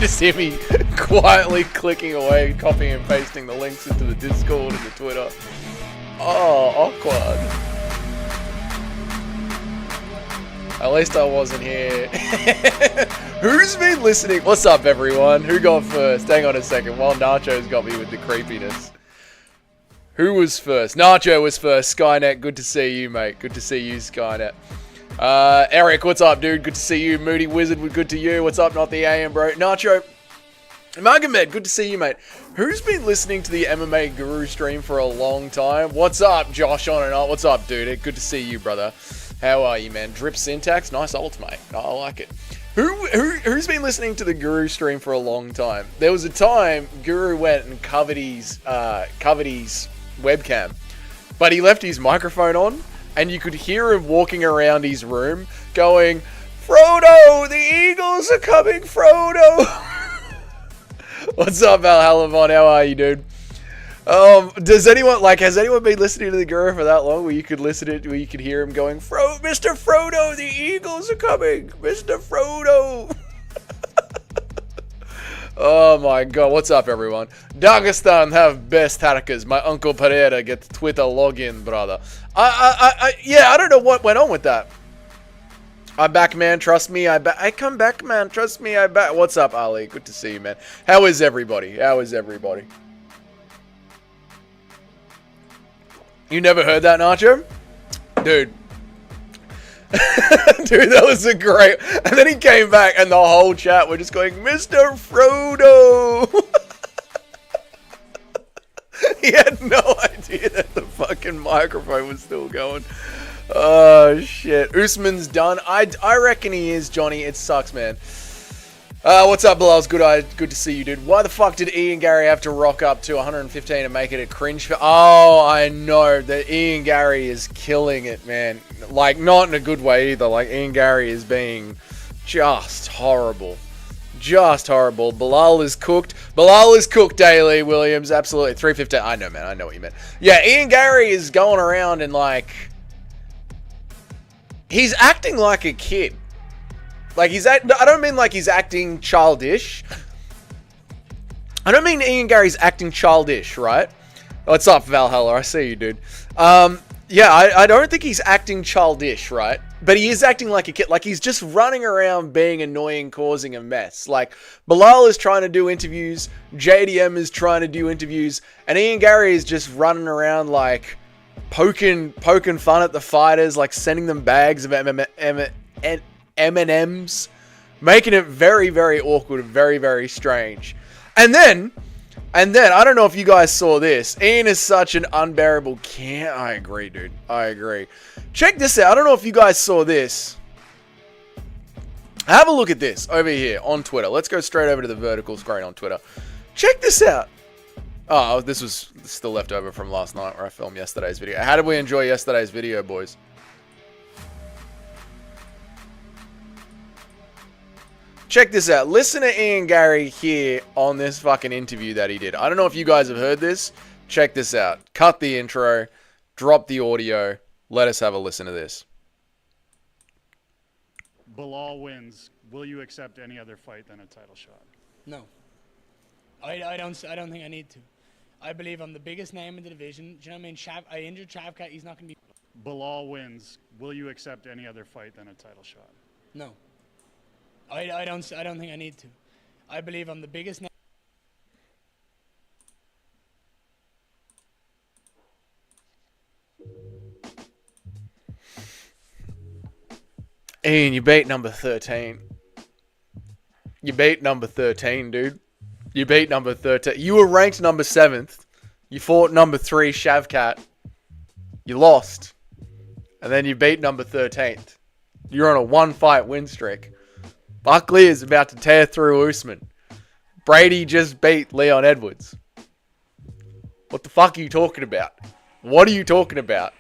just hear me quietly clicking away, copying and pasting the links into the Discord and the Twitter. Oh, awkward. At least I wasn't here. Who's been listening? What's up, everyone? Who got first? Hang on a second. While Nacho's got me with the creepiness. Who was first? Nacho was first. Skynet, good to see you, mate. Good to see you, Skynet. Eric, what's up, dude? Good to see you. Moody Wizard, good to you. What's up? Not the AM, bro. Nacho. Magomed, good to see you, mate. Who's been listening to the MMA Guru stream for a long time? What's up, Josh on and on? What's up, dude? Good to see you, brother. How are you, man? Drip Syntax, nice ult, mate. I like it. Who's been listening to the Guru stream for a long time? There was a time Guru went and covered his webcam, but he left his microphone on, and you could hear him walking around his room going, "Frodo, the Eagles are coming, Frodo." What's up, Valhallavon? How are you, dude? Has anyone been listening to the Guru for that long where you could where you could hear him going, Mr. Frodo, the Eagles are coming, Mr. Frodo. Oh my god, what's up, everyone? Dagestan have best hackers. My uncle Pereira gets Twitter login, brother. Yeah, I don't know what went on with that. I'm back, man. Trust me. I come back, man. Trust me. I back. What's up, Ali? Good to see you, man. How is everybody? You never heard that, Nacho? Dude. Dude, that was a great... And then he came back and the whole chat were just going, Mr. Frodo! He had no idea that the fucking microphone was still going. Oh, shit. Usman's done. I reckon he is, Johnny. It sucks, man. What's up, Bilal? Good to see you, dude. Why the fuck did Ian Gary have to rock up to 115 and make it a cringe? Oh, I know. That Ian Gary is killing it, man. Like, not in a good way either. Like, Ian Gary is being just horrible. Just horrible. Bilal is cooked. Daily, Williams. Absolutely. 315. I know, man. I know what you meant. Yeah, Ian Gary is going around and, like... He's acting like a kid. Like, I don't mean like he's acting childish. I don't mean Ian Gary's acting childish, right? What's up, Valhalla? I see you, dude. Yeah, I don't think he's acting childish, right? But he is acting like a kid. Like, he's just running around being annoying, causing a mess. Like, Bilal is trying to do interviews. JDM is trying to do interviews. And Ian Gary is just running around, like, poking fun at the fighters, like, sending them bags of M&Ms, making it very, very awkward and very, very strange. And then, I don't know if you guys saw this. Ian is such an unbearable can. I agree, dude. I agree. Check this out. I don't know if you guys saw this. Have a look at this over here on Twitter. Let's go straight over to the vertical screen on Twitter. Check this out. Oh, this was still left over from last night where I filmed yesterday's video. How did we enjoy yesterday's video, boys? Check this out. Listen to Ian Gary here on this fucking interview that he did. I don't know if you guys have heard this. Check this out. Cut the intro. Drop the audio. Let us have a listen to this. Bilal wins. Will you accept any other fight than a title shot? No. I don't think I need to. I believe I'm the biggest name in the division. Do you know what I mean? I injured Shavkat. He's not going to be... Bilal wins. Will you accept any other fight than a title shot? No. I don't think I need to. I believe I'm the biggest name. Ian, you beat number 13. You beat number 13, dude. You beat number 13. You were ranked number 7th. You fought number 3, Shavkat. You lost. And then you beat number 13th. You're on a 1-fight win streak. Buckley is about to tear through Usman. Brady just beat Leon Edwards. What the fuck are you talking about? What are you talking about?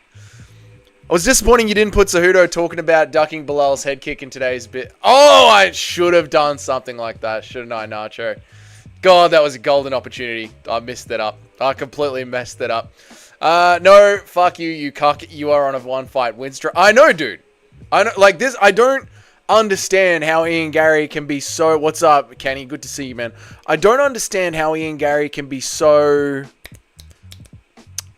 I was disappointed you didn't put Cejudo talking about ducking Bilal's head kick in today's bit. Oh, I should have done something like that, shouldn't I, Nacho? God, that was a golden opportunity. I messed it up. I completely messed it up. No, fuck you, you cuck. You are on a 1-fight win streak. I know, dude. I know, like this, I don't understand how Ian Gary can be so... What's up, Kenny? Good to see you, man. I don't understand how Ian Gary can be so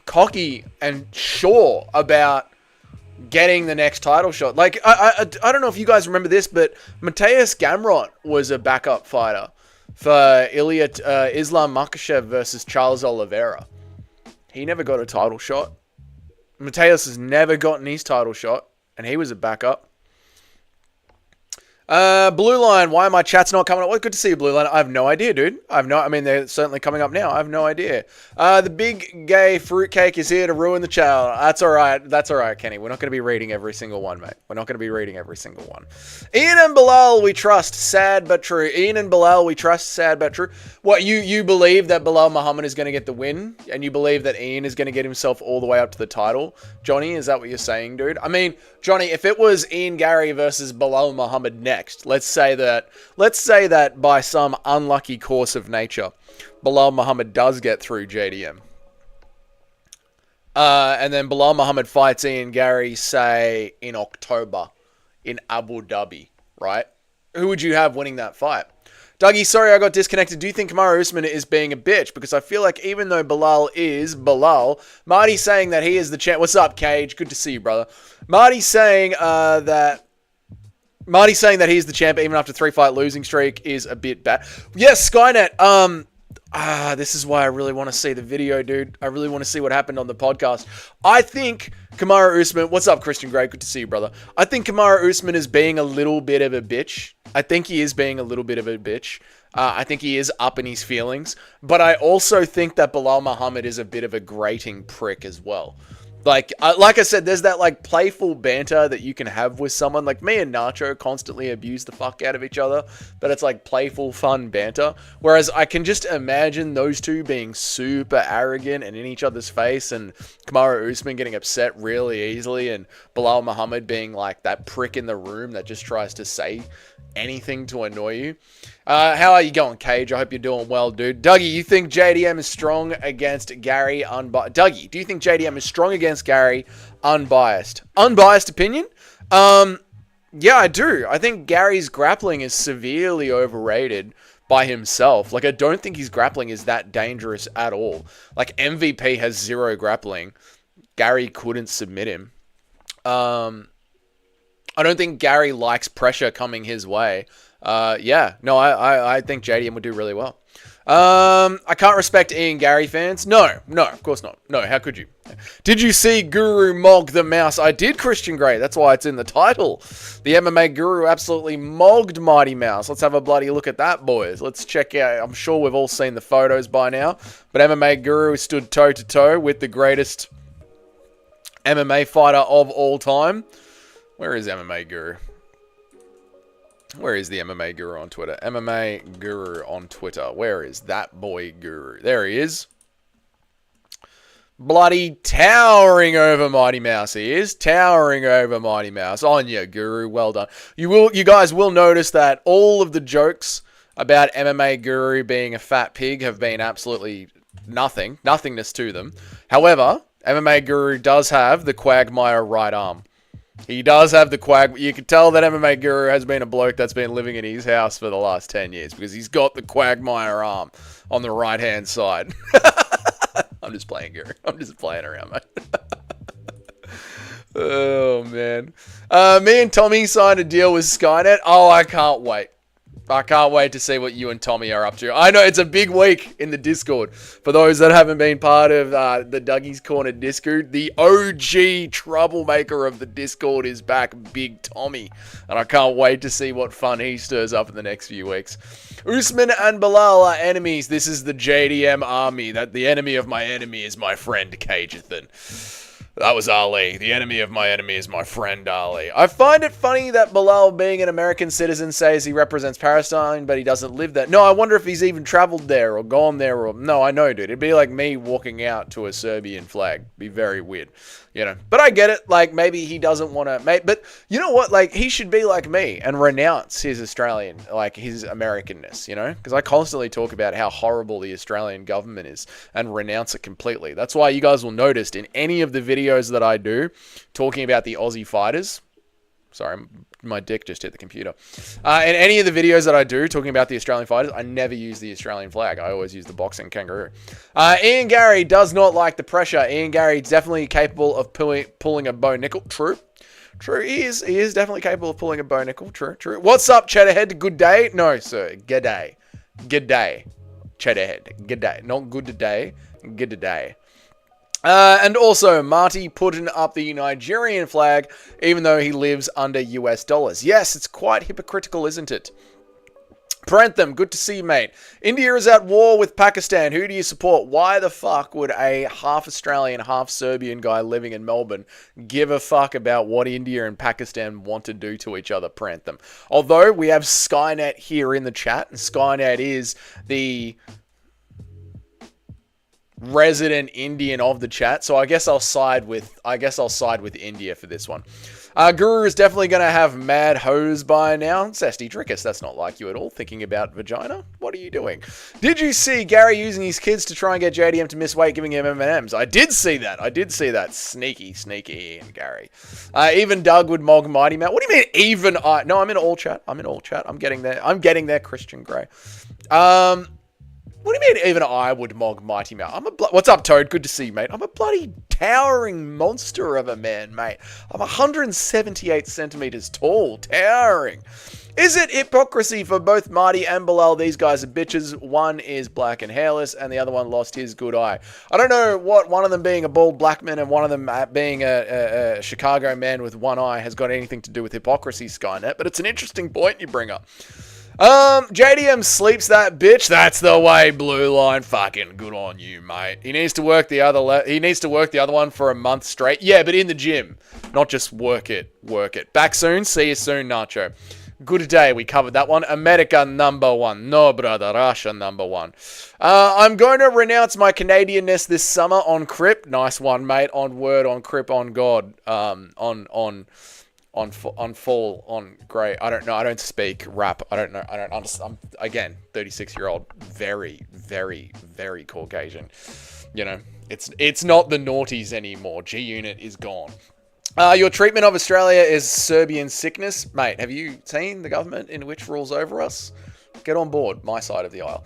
cocky and sure about getting the next title shot. Like, I don't know if you guys remember this, but Mateus Gamrot was a backup fighter for Islam Makhachev versus Charles Oliveira. He never got a title shot. Mateus has never gotten his title shot, and he was a backup. Blue Line, why my chat's not coming up? Well, good to see you, Blue Line. I have no idea, dude. I mean, they're certainly coming up now. I have no idea. The big gay fruitcake is here to ruin the channel. That's all right. That's all right, Kenny. We're not going to be reading every single one, mate. We're not going to be reading every single one. Ian and Bilal, we trust. Sad but true. Ian and Bilal, we trust. Sad but true. What, you believe that Bilal Muhammad is going to get the win? And you believe that Ian is going to get himself all the way up to the title? Johnny, is that what you're saying, dude? I mean, Johnny, if it was Ian Gary versus Bilal Muhammad next, let's say that by some unlucky course of nature, Bilal Muhammad does get through JDM. And then Bilal Muhammad fights Ian Gary, say, in October in Abu Dhabi, right? Who would you have winning that fight? Dougie, sorry I got disconnected. Do you think Kamaru Usman is being a bitch? Because I feel like even though Bilal is Bilal, Marty's saying that he is the champ. What's up, Cage? Good to see you, brother. Marty's saying that he's the champ even after 3-fight losing streak is a bit bad. Yes, Skynet. This is why I really want to see the video, dude. I really want to see what happened on the podcast. I think Kamaru Usman... What's up, Christian Grey? Good to see you, brother. I think Kamaru Usman is being a little bit of a bitch. I think he is being a little bit of a bitch. I think he is up in his feelings. But I also think that Bilal Muhammad is a bit of a grating prick as well. Like I said, there's that like playful banter that you can have with someone. Like me and Nacho constantly abuse the fuck out of each other, but it's like playful, fun banter. Whereas I can just imagine those two being super arrogant and in each other's face, and Kamaru Usman getting upset really easily, and Bilal Muhammad being like that prick in the room that just tries to say anything to annoy you. How are you going, Cage? I hope you're doing well, dude. Dougie, you think JDM is strong against Gary unbiased? Dougie, do you think JDM is strong against Gary unbiased? Unbiased opinion? Yeah, I do. I think Gary's grappling is severely overrated by himself. Like, I don't think his grappling is that dangerous at all. Like, MVP has 0 grappling. Gary couldn't submit him. I don't think Gary likes pressure coming his way. I think JDM would do really well. I can't respect Ian Gary fans. No, of course not. No, how could you? Did you see Guru Mog the Mouse? I did, Christian Grey. That's why it's in the title. The MMA Guru absolutely mogged Mighty Mouse. Let's have a bloody look at that, boys. Let's check out. I'm sure we've all seen the photos by now. But MMA Guru stood toe-to-toe with the greatest MMA fighter of all time. Where is MMA Guru? Where is the MMA Guru on Twitter? MMA Guru on Twitter. Where is that boy Guru? There he is. Bloody towering over Mighty Mouse. He is towering over Mighty Mouse. On you, Guru. Well done. You guys will notice that all of the jokes about MMA Guru being a fat pig have been absolutely nothingness to them. However, MMA Guru does have the quagmire right arm. He does have the quag. You can tell that MMA Guru has been a bloke that's been living in his house for the last 10 years because he's got the quagmire arm on the right-hand side. I'm just playing, Guru. I'm just playing around, mate. Oh, man. Me and Tommy signed a deal with Skynet. Oh, I can't wait. I can't wait to see what you and Tommy are up to. I know it's a big week in the Discord. For those that haven't been part of the Dougie's Corner Discord, the OG troublemaker of the Discord is back, Big Tommy. And I can't wait to see what fun he stirs up in the next few weeks. Usman and Bilal are enemies. This is the JDM army. That the enemy of my enemy is my friend, Cajethan. That was Ali. The enemy of my enemy is my friend Ali. I find it funny that Bilal, being an American citizen, says he represents Palestine, but he doesn't live there. No, I wonder if he's even traveled there or gone there. Or no, I know, dude. It'd be like me walking out to a Serbian flag. Be very weird, you know. But I get it. Like, maybe he doesn't want to. But you know what? Like, he should be like me and renounce his Australian, like his Americanness, you know? Because I constantly talk about how horrible the Australian government is and renounce it completely. That's why you guys will notice in any of the videos that I do talking about the Aussie fighters, Sorry, my dick just hit the computer. In any of the videos that I do talking about the Australian fighters, I never use the Australian flag. I always use the boxing kangaroo. Ian Gary does not like the pressure. Ian Gary is definitely capable of pulling a bow nickel. True. He is definitely capable of pulling a bow nickel. True. What's up, Cheddarhead? Good day? No, sir. Good day. Cheddarhead. Good day. Not good today. Good day. And also, Marty putting up the Nigerian flag, even though he lives under US dollars. Yes, it's quite hypocritical, isn't it? Parentham, good to see you, mate. India is at war with Pakistan. Who do you support? Why the fuck would a half Australian, half Serbian guy living in Melbourne give a fuck about what India and Pakistan want to do to each other, Parentham? Although we have Skynet here in the chat, and Skynet is the resident Indian of the chat, so I guess I'll side with India for this one. Guru is definitely going to have mad hose by now. Zesty Drickus, that's not like you at all. Thinking about vagina? What are you doing? Did you see Gary using his kids to try and get JDM to miss weight, giving him M&Ms? I did see that. Sneaky Ian Gary. Even Doug would MOG Mighty Mouse. What do you mean even I? No, I'm in all chat. I'm getting there, Christian Grey. What do you mean even I would MOG Mighty Mouse? What's up, Toad? Good to see you, mate. I'm a bloody towering monster of a man, mate. I'm 178 centimeters tall, towering. Is it hypocrisy for both Marty and Bilal? These guys are bitches. One is black and hairless, and the other one lost his good eye. I don't know what one of them being a bald black man and one of them being a Chicago man with one eye has got anything to do with hypocrisy, Skynet, but it's an interesting point you bring up. JDM sleeps that bitch. That's the way, Blue Line. Fucking good on you, mate. He needs to work the other one for a month straight. Yeah, but in the gym, not just work it. Back soon. See you soon, Nacho. Good day. We covered that one. America #1. No, brother. Russia #1. I'm going to renounce my Canadianness this summer on Crip. Nice one, mate. On word, on Crip, on God. On full, on great. I don't know. I don't speak rap. I don't know. I don't understand. I'm, again, 36-year-old, very, very, very Caucasian. You know, it's not the naughties anymore. G-Unit is gone. Your treatment of Australia is Serbian sickness. Mate, have you seen the government in which rules over us? Get on board, my side of the aisle.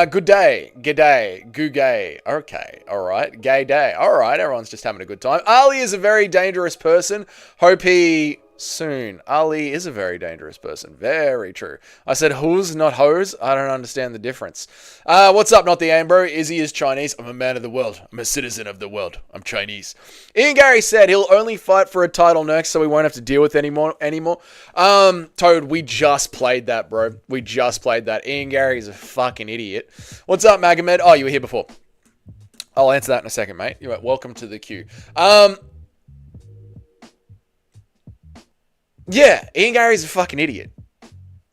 Good day, g'day, gay. Okay, alright, gay day. Alright, everyone's just having a good time. Ali is a very dangerous person. Hope he soon. Ali is a very dangerous person. Very true. I said who's, not hose. I don't understand the difference. What's up, not the aim, bro? Izzy is Chinese. I'm a man of the world. I'm a citizen of the world. I'm Chinese. Ian Gary said he'll only fight for a title next, so we won't have to deal with anymore. Toad, we just played that, bro. We just played that. Ian Gary is a fucking idiot. What's up, Magomed? Oh, you were here before. I'll answer that in a second, mate. You're right. Welcome to the queue. Yeah, Ian Gary's a fucking idiot.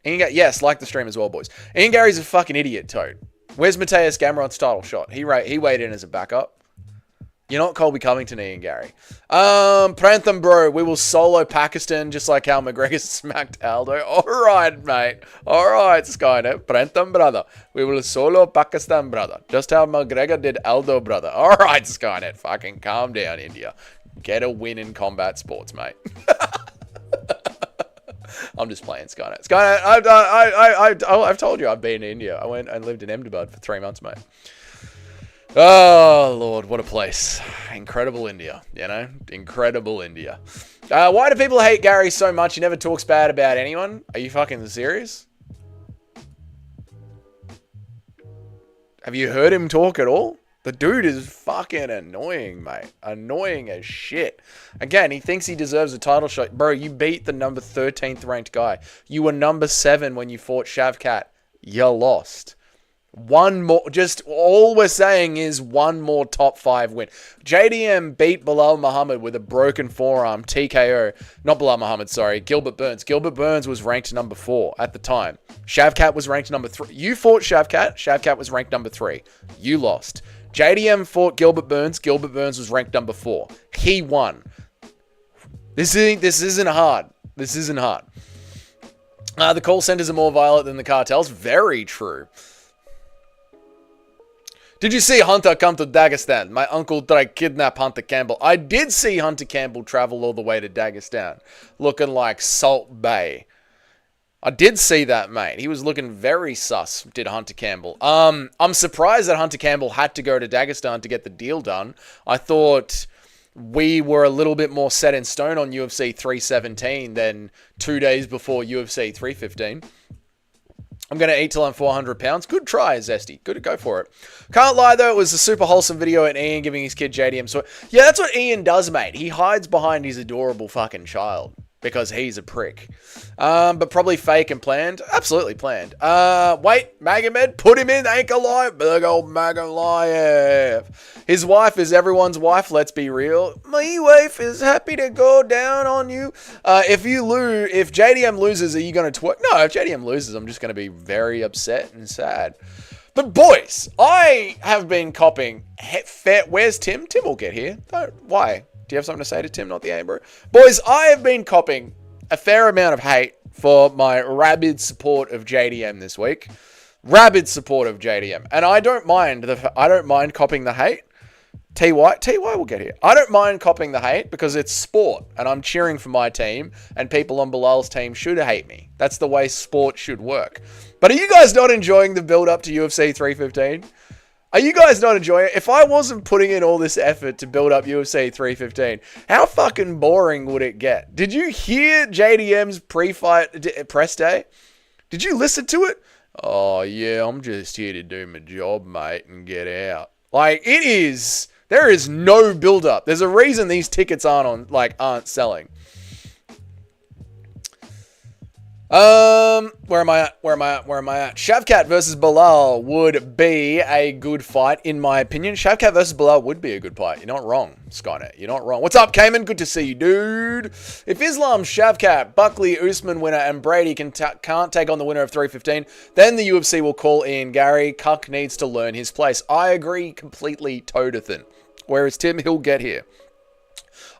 Yes, like the stream as well, boys. Ian Gary's a fucking idiot, Toad. Where's Mateus Gamron's title shot? He weighed in as a backup. You're not Colby Covington, Ian Gary. Prantham, bro. We will solo Pakistan just like how McGregor smacked Aldo. Alright, mate. Alright, Skynet. Prantham, brother. We will solo Pakistan, brother. Just how McGregor did Aldo, brother. Alright, Skynet. Fucking calm down, India. Get a win in combat sports, mate. I'm just playing Skynet. I've told you I've been in India. I went and lived in Ahmedabad for 3 months, mate. Oh, Lord, what a place. Incredible India, you know? Incredible India. Why do people hate Gary so much? He never talks bad about anyone. Are you fucking serious? Have you heard him talk at all? The dude is fucking annoying, mate. Annoying as shit. Again, he thinks he deserves a title shot. Bro, you beat the number 13th ranked guy. You were number 7 when you fought Shavkat. You lost. One more, just all we're saying is one more top 5 win. JDM beat Bilal Muhammad with a broken forearm, TKO. Not Bilal Muhammad, sorry, Gilbert Burns. Gilbert Burns was ranked number 4 at the time. Shavkat was ranked number 3. You fought Shavkat. Shavkat was ranked number 3. You lost. JDM fought Gilbert Burns. Gilbert Burns was ranked number 4. He won. This isn't hard. This isn't hard. The call centers are more violent than the cartels. Very true. Did you see Hunter come to Dagestan? My uncle tried to kidnap Hunter Campbell. I did see Hunter Campbell travel all the way to Dagestan, looking like Salt Bay. I did see that, mate. He was looking very sus, did Hunter Campbell. I'm surprised that Hunter Campbell had to go to Dagestan to get the deal done. I thought we were a little bit more set in stone on UFC 317 than 2 days before UFC 315. I'm going to eat till I'm 400 pounds. Good try, Zesty. Good to go for it. Can't lie, though. It was a super wholesome video and Ian giving his kid JDM. So, yeah, that's what Ian does, mate. He hides behind his adorable fucking child because he's a prick. But probably fake and planned. Absolutely planned. Wait, Magomed, put him in Anchor Live. Big old Magoliath. His wife is everyone's wife, let's be real. My wife is happy to go down on you. If JDM loses, are you going to twerk? No, if JDM loses, I'm just going to be very upset and sad. But boys, I have been copping. Where's Tim? Tim will get here. Why? Do you have something to say to Tim, not the Amber? Boys, I have been copping a fair amount of hate for my rabid support of JDM this week. Rabid support of JDM. And I don't mind copping the hate. TY will get here. I don't mind copping the hate because it's sport and I'm cheering for my team and people on Bilal's team should hate me. That's the way sport should work. But are you guys not enjoying the build up to UFC 315? Are you guys not enjoying it? If I wasn't putting in all this effort to build up UFC 315, how fucking boring would it get? Did you hear JDM's pre-fight press day? Did you listen to it? Oh, yeah, I'm just here to do my job, mate, and get out. Like, there is no build-up. There's a reason these tickets aren't selling. Where am I at? Shavkat versus Bilal would be a good fight, in my opinion. Shavkat versus Bilal would be a good fight. You're not wrong, Skynet. You're not wrong. What's up, Cayman? Good to see you, dude. If Islam, Shavkat, Buckley, Usman winner, and Brady can't take on the winner of 315, then the UFC will call Ian Gary. Cuck needs to learn his place. I agree completely, Todathan. Whereas Tim, he'll get here.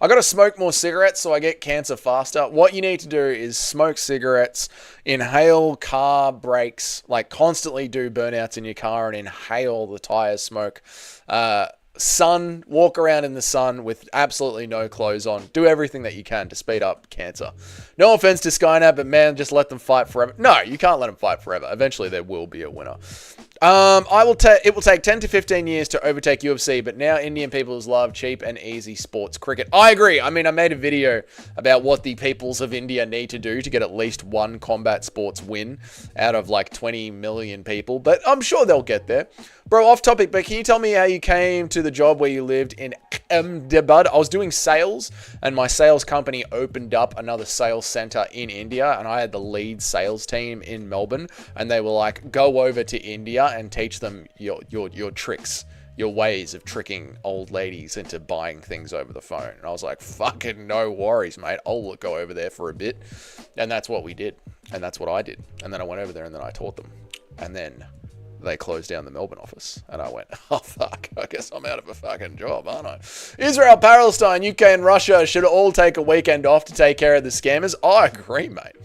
I got to smoke more cigarettes so I get cancer faster. What you need to do is smoke cigarettes, inhale car brakes, like constantly do burnouts in your car and inhale the tire smoke. Walk around in the sun with absolutely no clothes on. Do everything that you can to speed up cancer. No offense to Skynet, but man, just let them fight forever. No, you can't let them fight forever. Eventually there will be a winner. It will take 10 to 15 years to overtake UFC, but now Indian peoples love cheap and easy sports cricket. I agree. I mean, I made a video about what the peoples of India need to do to get at least one combat sports win out of like 20 million people, but I'm sure they'll get there. Bro, off topic, but can you tell me how you came to the job where you lived in Ahmedabad? I was doing sales, and my sales company opened up another sales center in India, and I had the lead sales team in Melbourne, and they were like, go over to India and teach them your tricks, your ways of tricking old ladies into buying things over the phone. And I was like, fucking no worries, mate. I'll go over there for a bit. And that's what we did. And that's what I did. And then I went over there and then I taught them. And then they closed down the Melbourne office. And I went, oh, fuck, I guess I'm out of a fucking job, aren't I? Israel, Palestine, UK, and Russia should all take a weekend off to take care of the scammers. I agree, mate.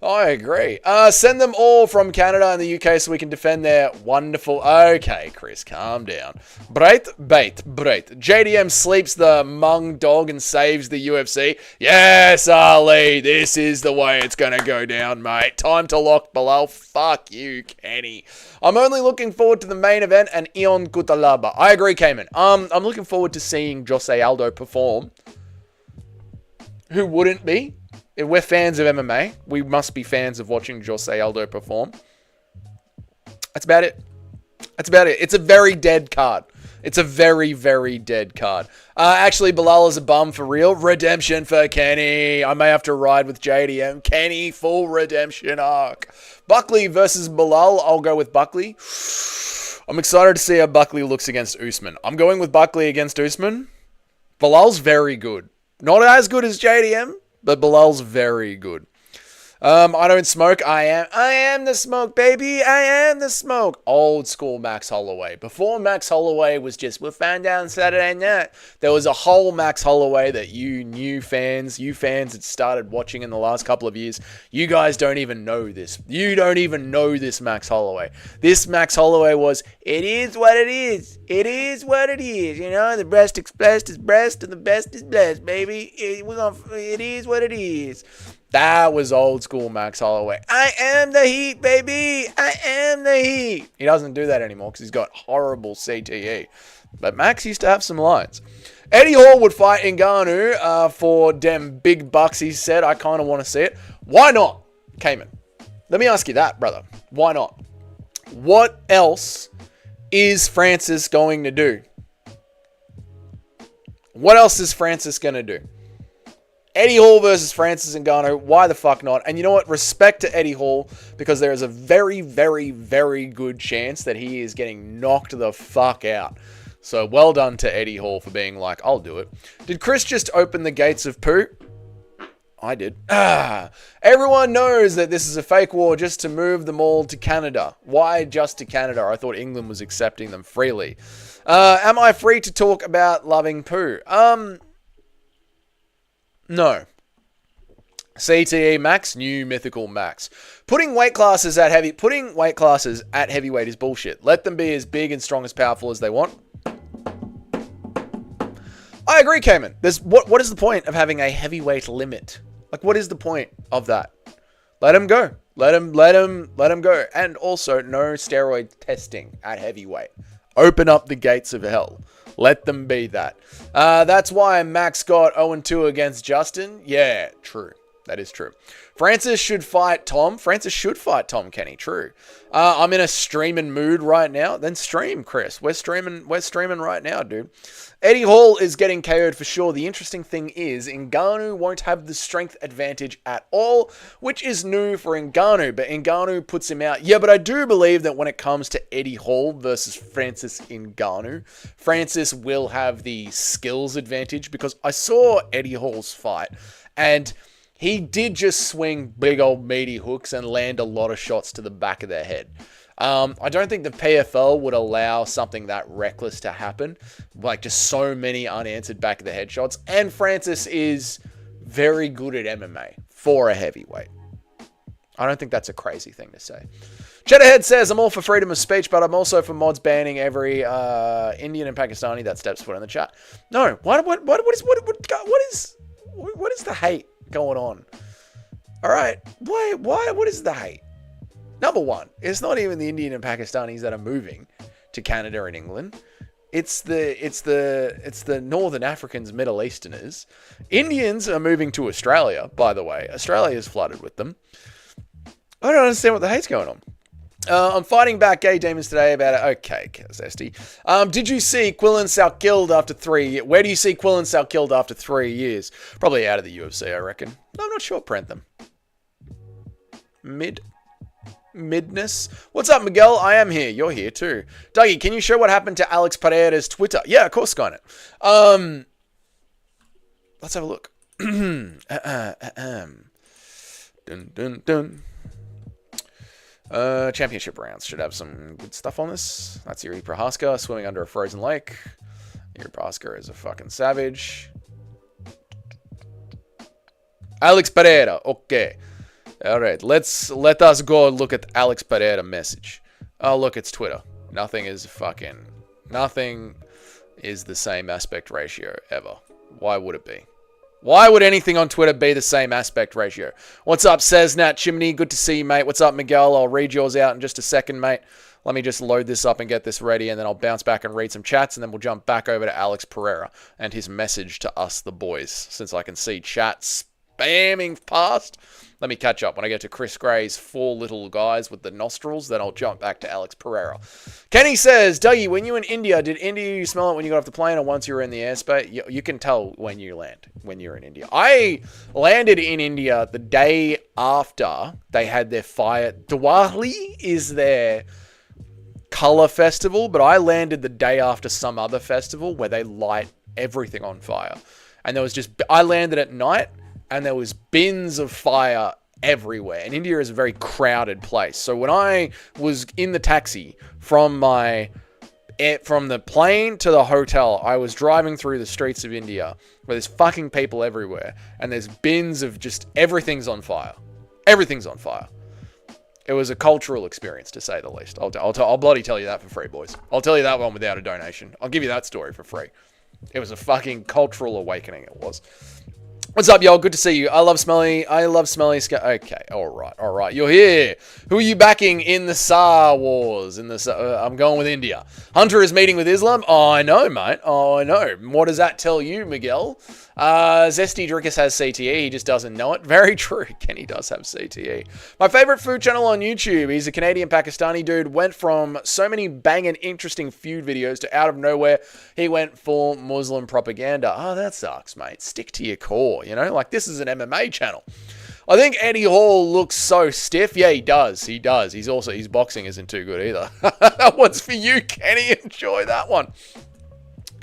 I agree. Send them all from Canada and the UK so we can defend their wonderful... Okay, Chris, calm down. Breit. JDM sleeps the Hmong dog and saves the UFC. Yes, Ali, this is the way it's going to go down, mate. Time to lock below. Fuck you, Kenny. I'm only looking forward to the main event and Ion Kutalaba. I agree, Cayman. I'm looking forward to seeing Jose Aldo perform. Who wouldn't be? If we're fans of MMA, we must be fans of watching Jose Aldo perform. That's about it. It's a very dead card. It's a very, very dead card. Actually, Bilal is a bum for real. Redemption for Kenny. I may have to ride with JDM. Kenny, full redemption arc. Buckley versus Bilal. I'll go with Buckley. I'm excited to see how Buckley looks against Usman. I'm going with Buckley against Usman. Bilal's very good. Not as good as JDM, but Bilal's very good. I don't smoke. I am the smoke, baby. I am the smoke. Old school Max Holloway. Before Max Holloway was just, we'll find out on Saturday night. There was a whole Max Holloway that you fans that started watching in the last couple of years. You guys don't even know this. You don't even know this Max Holloway. This Max Holloway was, it is what it is. It is what it is. You know, the breast expressed is breast and the best is blessed, baby. It is what it is. That was old school Max Holloway. I am the heat, baby. I am the heat. He doesn't do that anymore because he's got horrible CTE. But Max used to have some lines. Eddie Hall would fight Ngannou for them big bucks, he said. I kind of want to see it. Why not, Cayman? Let me ask you that, brother. Why not? What else is Francis going to do? What else is Francis going to do? Eddie Hall versus Francis Ngannou. Why the fuck not? And you know what? Respect to Eddie Hall, because there is a very, very, very good chance that he is getting knocked the fuck out. So well done to Eddie Hall for being like, I'll do it. Did Chris just open the gates of poo? I did. Everyone knows that this is a fake war just to move them all to Canada. Why just to Canada? I thought England was accepting them freely. Am I free to talk about loving poo? No. CTE Max, new mythical Max. Putting weight classes at heavyweight is bullshit. Let them be as big and strong as powerful as they want. I agree, Cayman. What is the point of having a heavyweight limit? Like, what is the point of that? Let him go. Let him go. And also, no steroid testing at heavyweight. Open up the gates of hell. Let them be that. That's why Max got 0-2 against Justin. Yeah, true. That is true. Francis should fight Tom. Kenny. True. I'm in a streaming mood right now. Then stream, Chris. We're streaming right now, dude. Eddie Hall is getting KO'd for sure. The interesting thing is Ngannou won't have the strength advantage at all, which is new for Ngannou, but Ngannou puts him out. Yeah, but I do believe that when it comes to Eddie Hall versus Francis Ngannou, Francis will have the skills advantage, because I saw Eddie Hall's fight and he did just swing big old meaty hooks and land a lot of shots to the back of their head. I don't think the PFL would allow something that reckless to happen. Like, just so many unanswered back of the head shots. And Francis is very good at MMA for a heavyweight. I don't think that's a crazy thing to say. Cheddarhead says, I'm all for freedom of speech, but I'm also for mods banning every Indian and Pakistani that steps foot in the chat. No, what is the hate going on? All right, what is the hate? Number one, it's not even the Indian and Pakistanis that are moving to Canada and England. It's the Northern Africans, Middle Easterners. Indians are moving to Australia, by the way. Australia is flooded with them. I don't understand what the hate's going on. I'm fighting back gay demons today about it. Okay, Zesty. Did you see Quillen Salkilled after 3 years? Where do you see Quillen Salkilled after 3 years? Probably out of the UFC, I reckon. I'm not sure, Prantham. Midness. What's up, Miguel? I am here. You're here too. Dougie, can you show what happened to Alex Pereira's Twitter? Yeah, of course, Skynet. Let's have a look. Dun, dun, dun. Championship rounds should have some good stuff on this. That's Yuri Prohaska swimming under a frozen lake. Yuri Prohaska is a fucking savage. Alex Pereira. Okay. All right. Let us go look at Alex Pereira message. Oh, look, it's Twitter. Nothing is the same aspect ratio ever. Why would it be? Why would anything on Twitter be the same aspect ratio? What's up, says Nat Chimney? Good to see you, mate. What's up, Miguel? I'll read yours out in just a second, mate. Let me just load this up and get this ready, and then I'll bounce back and read some chats, and then we'll jump back over to Alex Pereira and his message to us, the boys, since I can see chat spamming past. Let me catch up. When I get to Chris Gray's 4 little guys with the nostrils, then I'll jump back to Alex Pereira. Kenny says, Dougie, when you were in India, did you smell it when you got off the plane or once you were in the airspace? You can tell when you land, when you're in India. I landed in India the day after they had their fire. Diwali is their color festival, but I landed the day after some other festival where they light everything on fire. And I landed at night, and there was bins of fire everywhere. And India is a very crowded place. So when I was in the taxi from the plane to the hotel, I was driving through the streets of India where there's fucking people everywhere. And there's bins of just everything's on fire. Everything's on fire. It was a cultural experience, to say the least. I'll bloody tell you that for free, boys. I'll tell you that one without a donation. I'll give you that story for free. It was a fucking cultural awakening, it was. What's up, y'all? Good to see you. I love Smelly. Okay, all right. You're here. Who are you backing in the Star Wars? I'm going with India. Hunter is meeting with Islam. Oh, I know, mate. Oh, I know. What does that tell you, Miguel? Zesty Drickus has CTE. He just doesn't know it. Very true. Kenny does have CTE. My favorite food channel on YouTube. He's a Canadian Pakistani dude. Went from so many banging, interesting food videos to out of nowhere, he went full Muslim propaganda. Oh, that sucks, mate. Stick to your core, you know? Like, this is an MMA channel. I think Eddie Hall looks so stiff. Yeah, he does. His boxing isn't too good either. That one's for you, Kenny. Enjoy that one.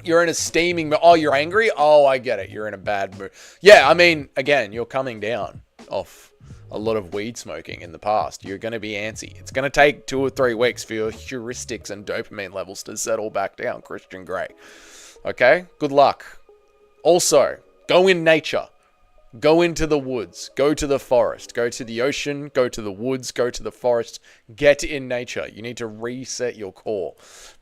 You're in a steaming mood. Oh, you're angry? Oh, I get it. You're in a bad mood. Yeah, I mean, again, you're coming down off a lot of weed smoking in the past. You're going to be antsy. It's going to take 2 or 3 weeks for your heuristics and dopamine levels to settle back down, Christian Grey. Okay? Good luck. Also, go in nature. Go into the woods. Go to the forest. Go to the ocean. Go to the woods. Go to the forest. Get in nature. You need to reset your core.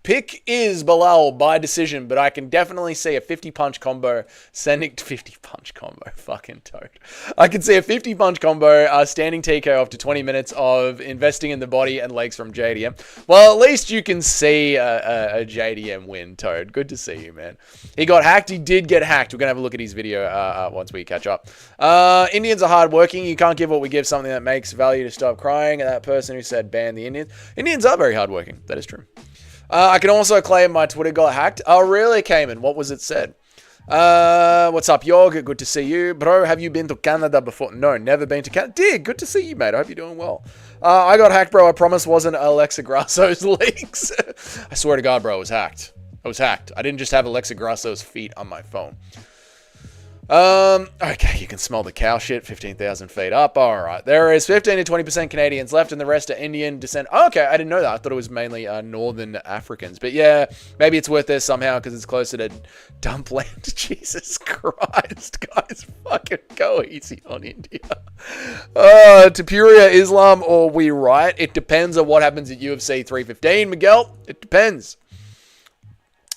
Pick is Bilal by decision, but I can definitely see a 50-punch combo sending... 50-punch combo. Fucking toad. I can see a 50-punch combo standing TKO after 20 minutes of investing in the body and legs from JDM. Well, at least you can see a JDM win, Toad. Good to see you, man. He got hacked. He did get hacked. We're going to have a look at his video once we catch up. Indians are hardworking. You can't give what we give, something that makes value to stop crying. And that person who said ban the Indians. Indians are very hardworking. That is true. I can also claim my Twitter got hacked. Oh, really, Cayman? What was it said? What's up, Yog? Good to see you. Bro, have you been to Canada before? No, never been to Canada. Dig, good to see you, mate. I hope you're doing well. I got hacked, bro. I promise wasn't Alexa Grasso's leaks. I swear to God, bro, I was hacked. I didn't just have Alexa Grasso's feet on my phone. Okay, you can smell the cow shit 15,000 feet up. All right, there is 15 to 20% Canadians left, and the rest are Indian descent. Oh, okay, I didn't know that. I thought it was mainly Northern Africans, but yeah, maybe it's worth there somehow because it's closer to Dumpland. Jesus Christ, guys, fucking go easy on India. Tapuria, Islam, or we right? It depends on what happens at UFC 315, Miguel. It depends.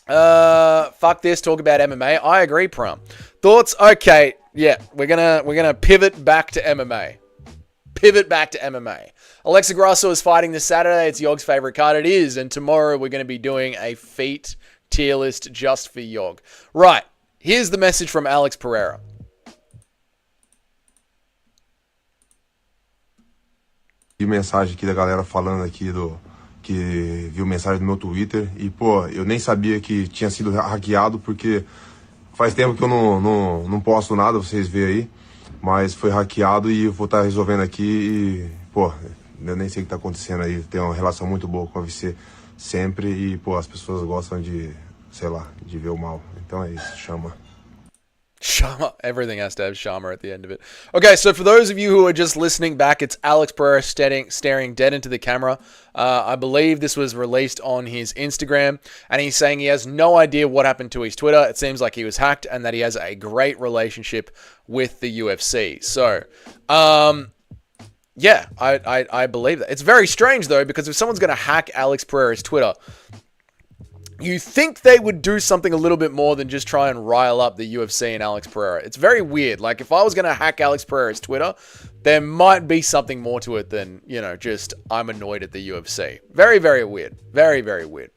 Fuck this. Talk about MMA. I agree, Prom. Thoughts? Okay, yeah, we're gonna pivot back to MMA. Alexa Grasso is fighting this Saturday. It's Yog's favorite card. It is, and tomorrow we're gonna be doing a feat tier list just for Yog. Right. Here's the message from Alex Pereira. E mensagem aqui da galera falando aqui que viu mensagem no meu Twitter e pô, eu nem sabia que tinha sido hackeado porque faz tempo que eu não posto nada, vocês veem aí, mas foi hackeado e eu vou estar resolvendo aqui e, pô, eu nem sei o que tá acontecendo aí, tem uma relação muito boa com a VC sempre e, pô, as pessoas gostam de, sei lá, de ver o mal. Então é isso, chama. Shama. Everything has to have Shama at the end of it. Okay, so for those of you who are just listening back, it's Alex Pereira staring dead into the camera. I believe this was released on his Instagram, and he's saying he has no idea what happened to his Twitter. It seems like he was hacked, and that he has a great relationship with the UFC. So, yeah, I believe that. It's very strange, though, because if someone's going to hack Alex Pereira's Twitter, you think they would do something a little bit more than just try and rile up the UFC and Alex Pereira. It's very weird. Like, if I was going to hack Alex Pereira's Twitter, there might be something more to it than, you know, just I'm annoyed at the UFC. Very, very weird. Very, very weird.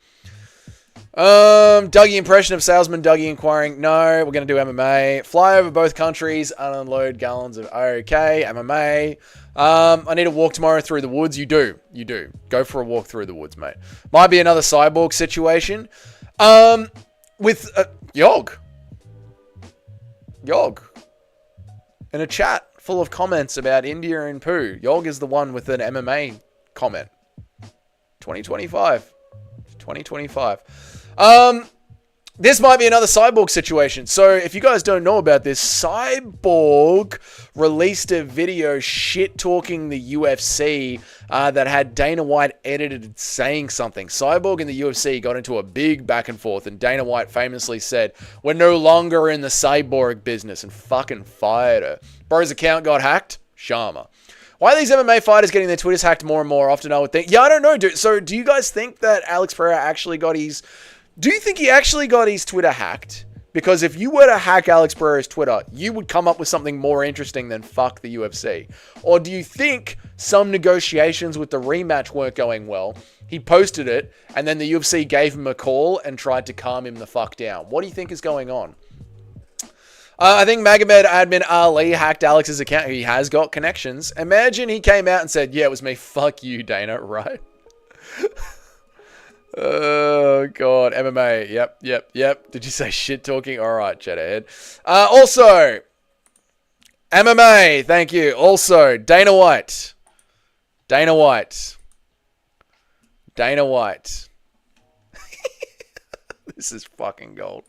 Dougie impression of salesman. Dougie inquiring. No, we're going to do MMA. Fly over both countries. Unload gallons of okay. MMA. I need a walk tomorrow through the woods. You do. Go for a walk through the woods, mate. Might be another cyborg situation. With Yog. In a chat full of comments about India and poo. Yog is the one with an MMA comment. 2025. This might be another Cyborg situation. So if you guys don't know about this, Cyborg released a video shit-talking the UFC that had Dana White edited saying something. Cyborg and the UFC got into a big back and forth, and Dana White famously said, "We're no longer in the Cyborg business," and fucking fired her. Bro's account got hacked. Sharma. Why are these MMA fighters getting their Twitters hacked more and more often, I would think? Yeah, I don't know, dude. So do you guys think that Alex Pereira actually got his... Do you think he actually got his Twitter hacked? Because if you were to hack Alex Pereira's Twitter, you would come up with something more interesting than fuck the UFC. Or do you think some negotiations with the rematch weren't going well? He posted it, and then the UFC gave him a call and tried to calm him the fuck down. What do you think is going on? I think Magomed admin Ali hacked Alex's account. He has got connections. Imagine he came out and said, "Yeah, it was me. Fuck you, Dana." Right? Oh, God. MMA. Yep. Did you say shit talking? All right, Cheddarhead. Also, MMA. Thank you. Also, Dana White. This is fucking gold.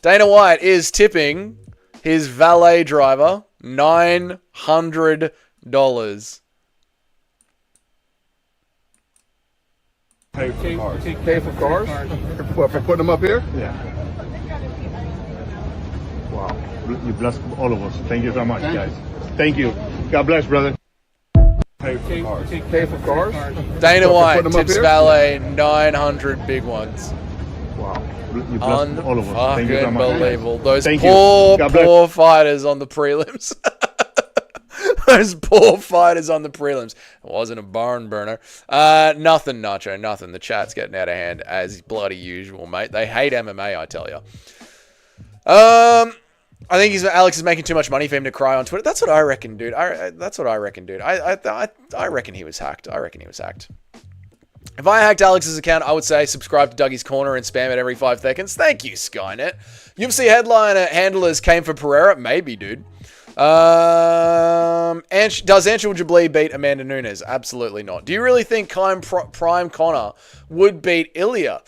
Dana White is tipping his valet driver $900. Pay for cars? What, for putting them up here? Yeah. Wow. You bless all of us. Thank you so much, guys. Thank you. God bless, brother. Pay for cars? Dana What, for White putting them up tips here? valet 900 big ones. Wow. You bless all of us. Thank you so much. Unbelievable. Those Thank you. poor God bless. fighters on the prelims. Those poor fighters on the prelims. It wasn't a barn burner. Nothing, Nacho. Nothing. The chat's getting out of hand as bloody usual, mate. They hate MMA, I tell you. I think Alex is making too much money for him to cry on Twitter. That's what I reckon, dude. That's what I reckon, dude. I reckon he was hacked. If I hacked Alex's account, I would say subscribe to Dougie's Corner and spam it every 5 seconds. Thank you, Skynet. UFC headliner handlers came for Pereira? Maybe, dude. Does Anshul Jabli beat Amanda Nunes? Absolutely not. Do you really think Prime Connor would beat Ilya?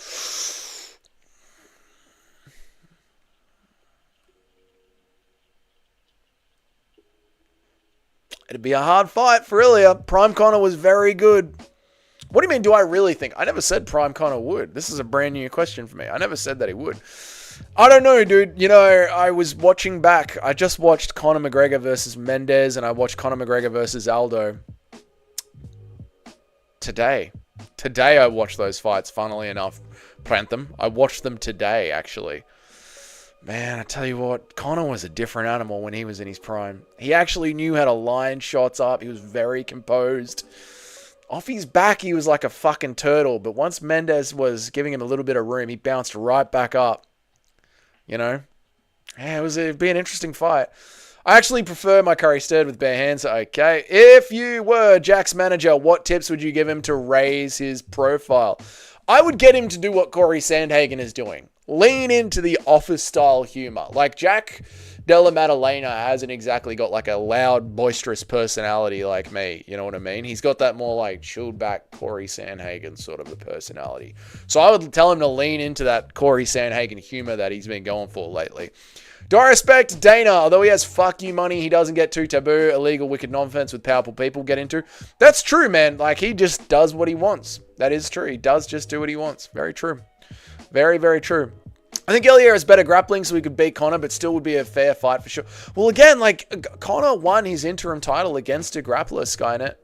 It'd be a hard fight for Ilya. Prime Connor was very good. What do you mean, do I really think? I never said Prime Connor would. This is a brand new question for me. I never said that he would. I don't know, dude. You know, I was watching back. I just watched Conor McGregor versus Mendes, and I watched Conor McGregor versus Aldo today. Today I watched those fights, funnily enough. Prantham. I watched them today, actually. Man, I tell you what, Conor was a different animal when he was in his prime. He actually knew how to line shots up. He was very composed. Off his back, he was like a fucking turtle. But once Mendes was giving him a little bit of room, he bounced right back up. You know? Yeah, it'd be an interesting fight. I actually prefer my curry stirred with bare hands. Okay. If you were Jack's manager, what tips would you give him to raise his profile? I would get him to do what Corey Sandhagen is doing. Lean into the office-style humor. Like, Jack Della Maddalena hasn't exactly got, like, a loud, boisterous personality like me. You know what I mean? He's got that more, like, chilled-back Corey Sandhagen sort of a personality. So I would tell him to lean into that Corey Sandhagen humor that he's been going for lately. Do I respect Dana? Although he has fuck you money, he doesn't get too taboo, illegal, wicked nonsense with powerful people get into. That's true, man. Like, he just does what he wants. That is true. He does just do what he wants. Very true. Very, very true. I think Ilya has better grappling, so he could beat Conor, but still would be a fair fight for sure. Well, again, like, Conor won his interim title against a grappler, Skynet.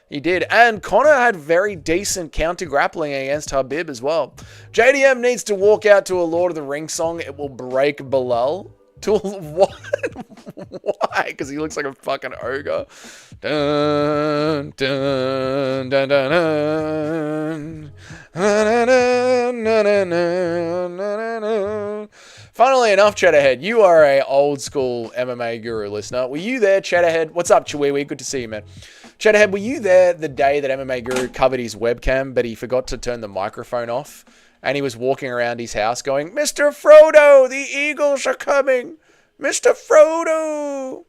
He did. And Conor had very decent counter-grappling against Habib as well. JDM needs to walk out to a Lord of the Rings song. It will break Bilal. To what? Why? Because he looks like a fucking ogre. Dun, dun, dun, dun, dun. Funnily enough, Cheddarhead, you are a old school MMA guru listener. Were you there, Cheddarhead? What's up, Chiwewe? Good to see you, man. Cheddarhead, were you there the day that MMA guru covered his webcam, but he forgot to turn the microphone off? And he was walking around his house going, "Mr. Frodo, the eagles are coming. Mr. Frodo."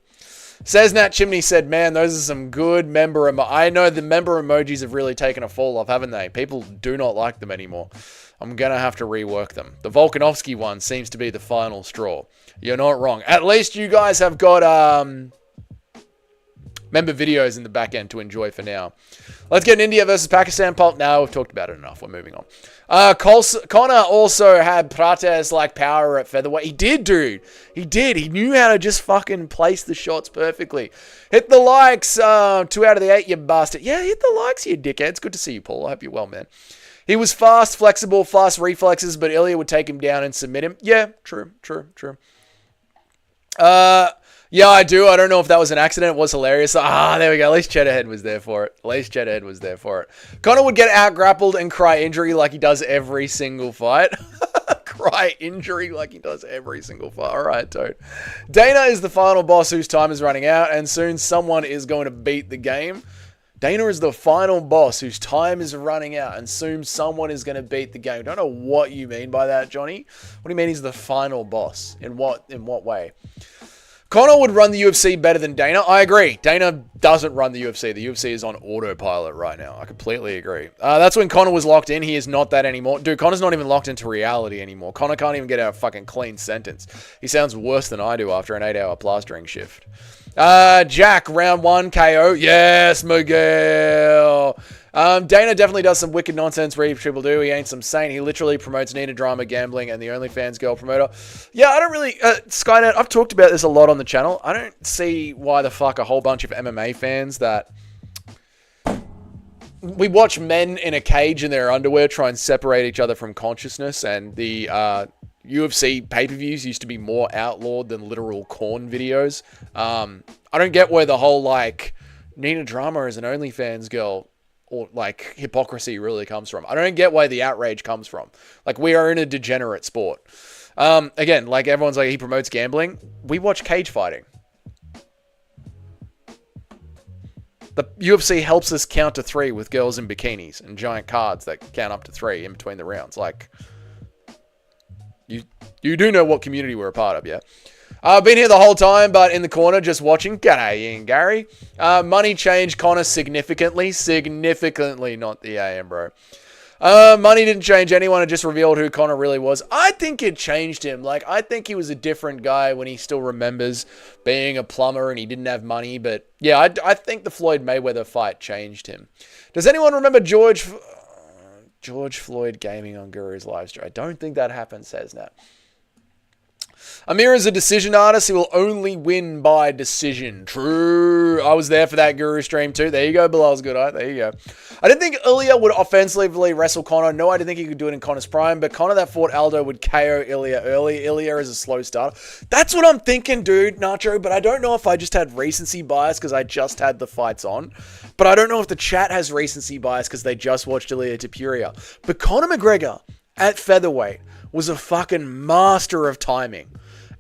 Says Nat Chimney said, man, those are some good member I know the member emojis have really taken a fall off, haven't they? People do not like them anymore. I'm going to have to rework them. The Volkanovski one seems to be the final straw. You're not wrong. At least you guys have got member videos in the back end to enjoy for now. Let's get an India versus Pakistan poll. No, we've talked about it enough. We're moving on. Connor also had Prates-like power at featherweight. He did, dude. He did. He knew how to just fucking place the shots perfectly. Hit the likes. 2 out of the 8, you bastard. Yeah, hit the likes, you dickhead. It's good to see you, Paul. I hope you're well, man. He was fast, flexible, fast reflexes, but Ilya would take him down and submit him. Yeah, true. Yeah, I do. I don't know if that was an accident. It was hilarious. There we go. At least Cheddarhead was there for it. Connor would get out-grappled and cry injury like he does every single fight. Cry injury like he does every single fight. All right, Toad. Dana is the final boss whose time is running out, and soon someone is going to beat the game. Dana is the final boss whose time is running out, and soon someone is going to beat the game. Don't know what you mean by that, Johnny. What do you mean he's the final boss? In what way? Connor would run the UFC better than Dana. I agree. Dana doesn't run the UFC. The UFC is on autopilot right now. I completely agree. That's when Connor was locked in. He is not that anymore. Dude, Connor's not even locked into reality anymore. Connor can't even get out a fucking clean sentence. He sounds worse than I do after an 8-hour plastering shift. Jack, round 1, KO. Yes, Miguel. Dana definitely does some wicked nonsense where people do. He ain't some saint. He literally promotes Nina Drama, gambling, and the OnlyFans girl promoter. Yeah, I don't really... Skynet, I've talked about this a lot on the channel. I don't see why the fuck a whole bunch of MMA fans that... We watch men in a cage in their underwear try and separate each other from consciousness, and the UFC pay-per-views used to be more outlawed than literal corn videos. I don't get where the whole, like, Nina Drama is an OnlyFans girl... or like hypocrisy really comes from. I don't get why the outrage comes from. Like, we are in a degenerate sport. Again, like everyone's like, he promotes gambling. We watch cage fighting. The UFC helps us count to 3 with girls in bikinis and giant cards that count up to 3 in between the rounds. Like, you do know what community we're a part of, yeah? I've been here the whole time, but in the corner just watching. G'day, Ian Gary. Money changed Connor significantly. Significantly, not the AM, bro. Money didn't change anyone. It just revealed who Connor really was. I think it changed him. Like, I think he was a different guy when he still remembers being a plumber and he didn't have money. But, yeah, I think the Floyd Mayweather fight changed him. Does anyone remember George Floyd gaming on Guru's live stream? I don't think that happened, says Nat. Amir is a decision artist. He will only win by decision. True. I was there for that Guru stream too. There you go, Bilal's good eye. There you go. I didn't think Ilya would offensively wrestle Conor. No, I didn't think he could do it in Conor's prime. But Conor that fought Aldo would KO Ilya early. Ilya is a slow starter. That's what I'm thinking, dude, Nacho. But I don't know if I just had recency bias because I just had the fights on. But I don't know if the chat has recency bias because they just watched Ilya Tapuria. But Conor McGregor at featherweight was a fucking master of timing.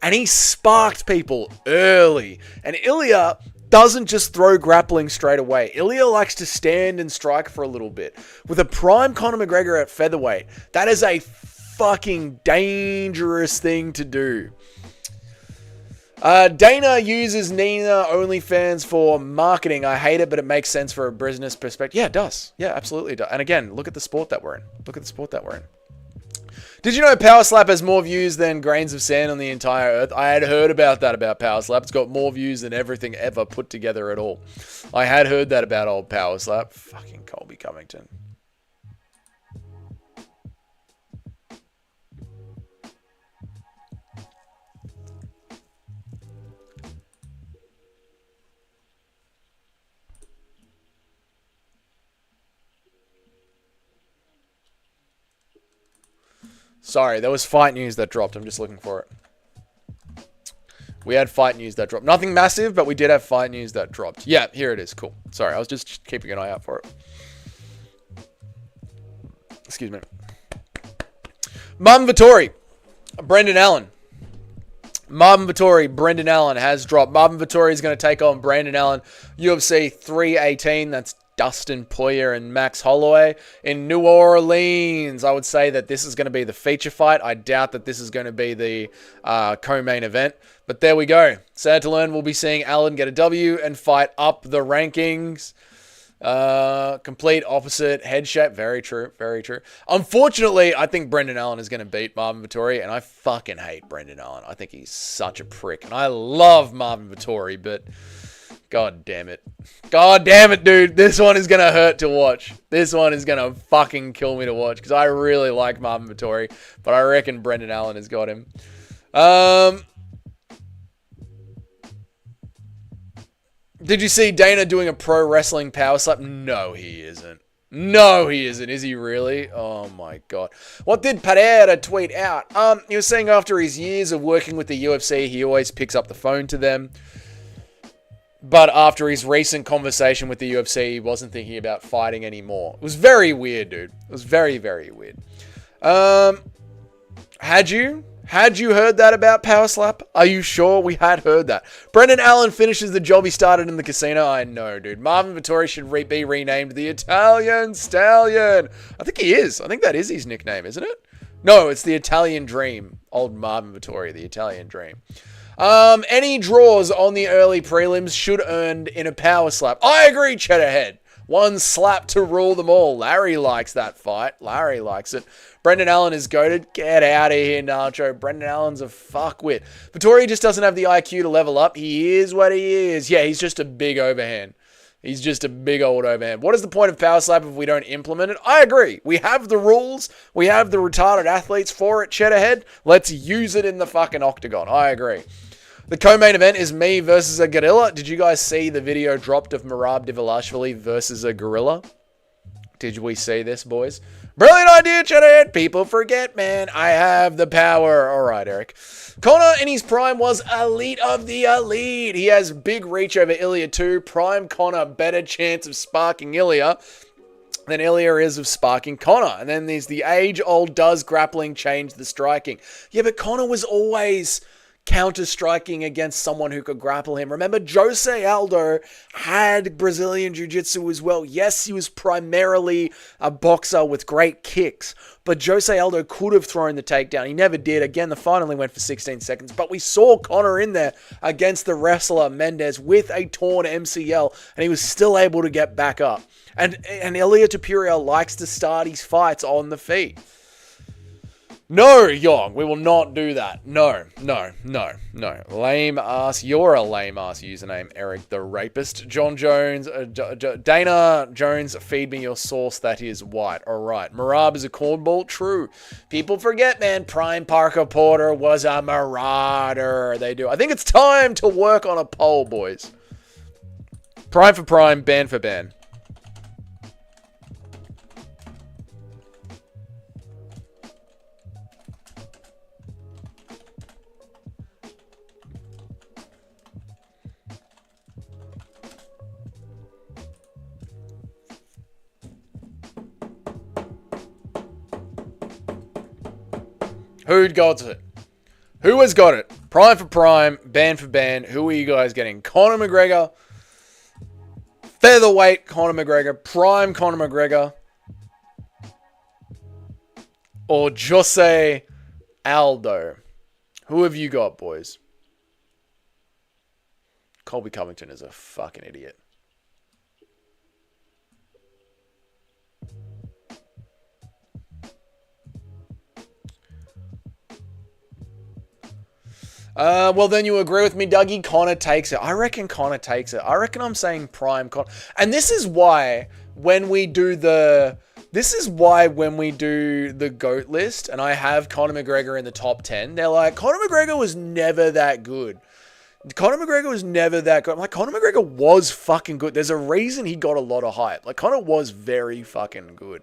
And he sparked people early. And Ilya doesn't just throw grappling straight away. Ilya likes to stand and strike for a little bit. With a prime Conor McGregor at featherweight, that is a fucking dangerous thing to do. Dana uses Nina OnlyFans for marketing. I hate it, but it makes sense for a business perspective. Yeah, it does. Yeah, absolutely does. And again, look at the sport that we're in. Did you know Power Slap has more views than grains of sand on the entire earth? I had heard about that about Power Slap. It's got more views than everything ever put together at all. I had heard that about old Power Slap. Fucking Colby Covington. Sorry, there was fight news that dropped. I'm just looking for it. We had fight news that dropped. Nothing massive, but we did have fight news that dropped. Yeah, here it is. Cool. Sorry, I was just keeping an eye out for it. Excuse me. Marvin Vettori. Brendan Allen. Marvin Vettori, Brendan Allen has dropped. Marvin Vettori is going to take on Brendan Allen. UFC 318. That's Dustin Poirier and Max Holloway in New Orleans. I would say that this is going to be the feature fight. I doubt that this is going to be the co-main event. But there we go. Sad to learn we'll be seeing Allen get a W and fight up the rankings. Complete opposite head shape. Very true. Very true. Unfortunately, I think Brendan Allen is going to beat Marvin Vettori, and I fucking hate Brendan Allen. I think he's such a prick, and I love Marvin Vettori, but god damn it. God damn it, dude. This one is going to hurt to watch. This one is going to fucking kill me to watch, because I really like Marvin Vettori, but I reckon Brendan Allen has got him. Did you see Dana doing a pro wrestling power slap? No, he isn't. No, he isn't. Is he really? Oh, my God. What did Pereira tweet out? He was saying after his years of working with the UFC, he always picks up the phone to them. But after his recent conversation with the UFC, he wasn't thinking about fighting anymore. It was very weird, dude. It was very, very weird. Had you heard that about Power Slap? Are you sure we had heard that? Brendan Allen finishes the job he started in the casino. I know, dude. Marvin Vettori should be renamed the Italian Stallion. I think he is. I think that is his nickname, isn't it? No, it's the Italian Dream. Old Marvin Vettori, the Italian Dream. Any draws on the early prelims should earn in a Power Slap. I agree, Cheddarhead. One slap to rule them all. Larry likes that fight. Larry likes it. Brendan Allen is goated. Get out of here, Nacho. Brendan Allen's a fuckwit. Vettori just doesn't have the IQ to level up. He is what he is. Yeah, he's just a big overhand. He's just a big old overhand. What is the point of Power Slap if we don't implement it? I agree. We have the rules. We have the retarded athletes for it, Cheddarhead. Let's use it in the fucking octagon. I agree. The co-main event is me versus a gorilla. Did you guys see the video dropped of Merab Dvalishvili versus a gorilla? Did we see this, boys? Brilliant idea, Cheddarhead. People forget, man. I have the power. All right, Eric. Conor in his prime was elite of the elite. He has big reach over Ilya too. Prime Conor, better chance of sparking Ilya than Ilya is of sparking Conor. And then there's the age-old, does grappling change the striking? Yeah, but Conor was always counter-striking against someone who could grapple him. Remember, Jose Aldo had Brazilian Jiu-Jitsu as well. Yes, he was primarily a boxer with great kicks, but Jose Aldo could have thrown the takedown. He never did. Again, the fight only went for 16 seconds, but we saw Conor in there against the wrestler Mendes with a torn MCL, and he was still able to get back up. And Ilya Topuria likes to start his fights on the feet. No, Yong, we will not do that. No. Lame ass. You're a lame ass username, Eric the Rapist. John Jones, Dana Jones, feed me your sauce that is white. All right. Merab is a cornball. True. People forget, man. Prime Parker Porter was a marauder. They do. I think it's time to work on a poll, boys. Prime for prime, ban for ban. Who got it? Who has got it? Prime for prime, ban for ban. Who are you guys getting? Conor McGregor, featherweight Conor McGregor, prime Conor McGregor, or Jose Aldo? Who have you got, boys? Colby Covington is a fucking idiot. Well, then you agree with me, Dougie. Conor takes it. I reckon Conor takes it. I reckon I'm saying prime Conor. And this is why when we do the GOAT list, and I have Conor McGregor in the top 10, they're like, Conor McGregor was never that good. Conor McGregor was never that good. I'm like, Conor McGregor was fucking good. There's a reason he got a lot of hype. Like, Conor was very fucking good.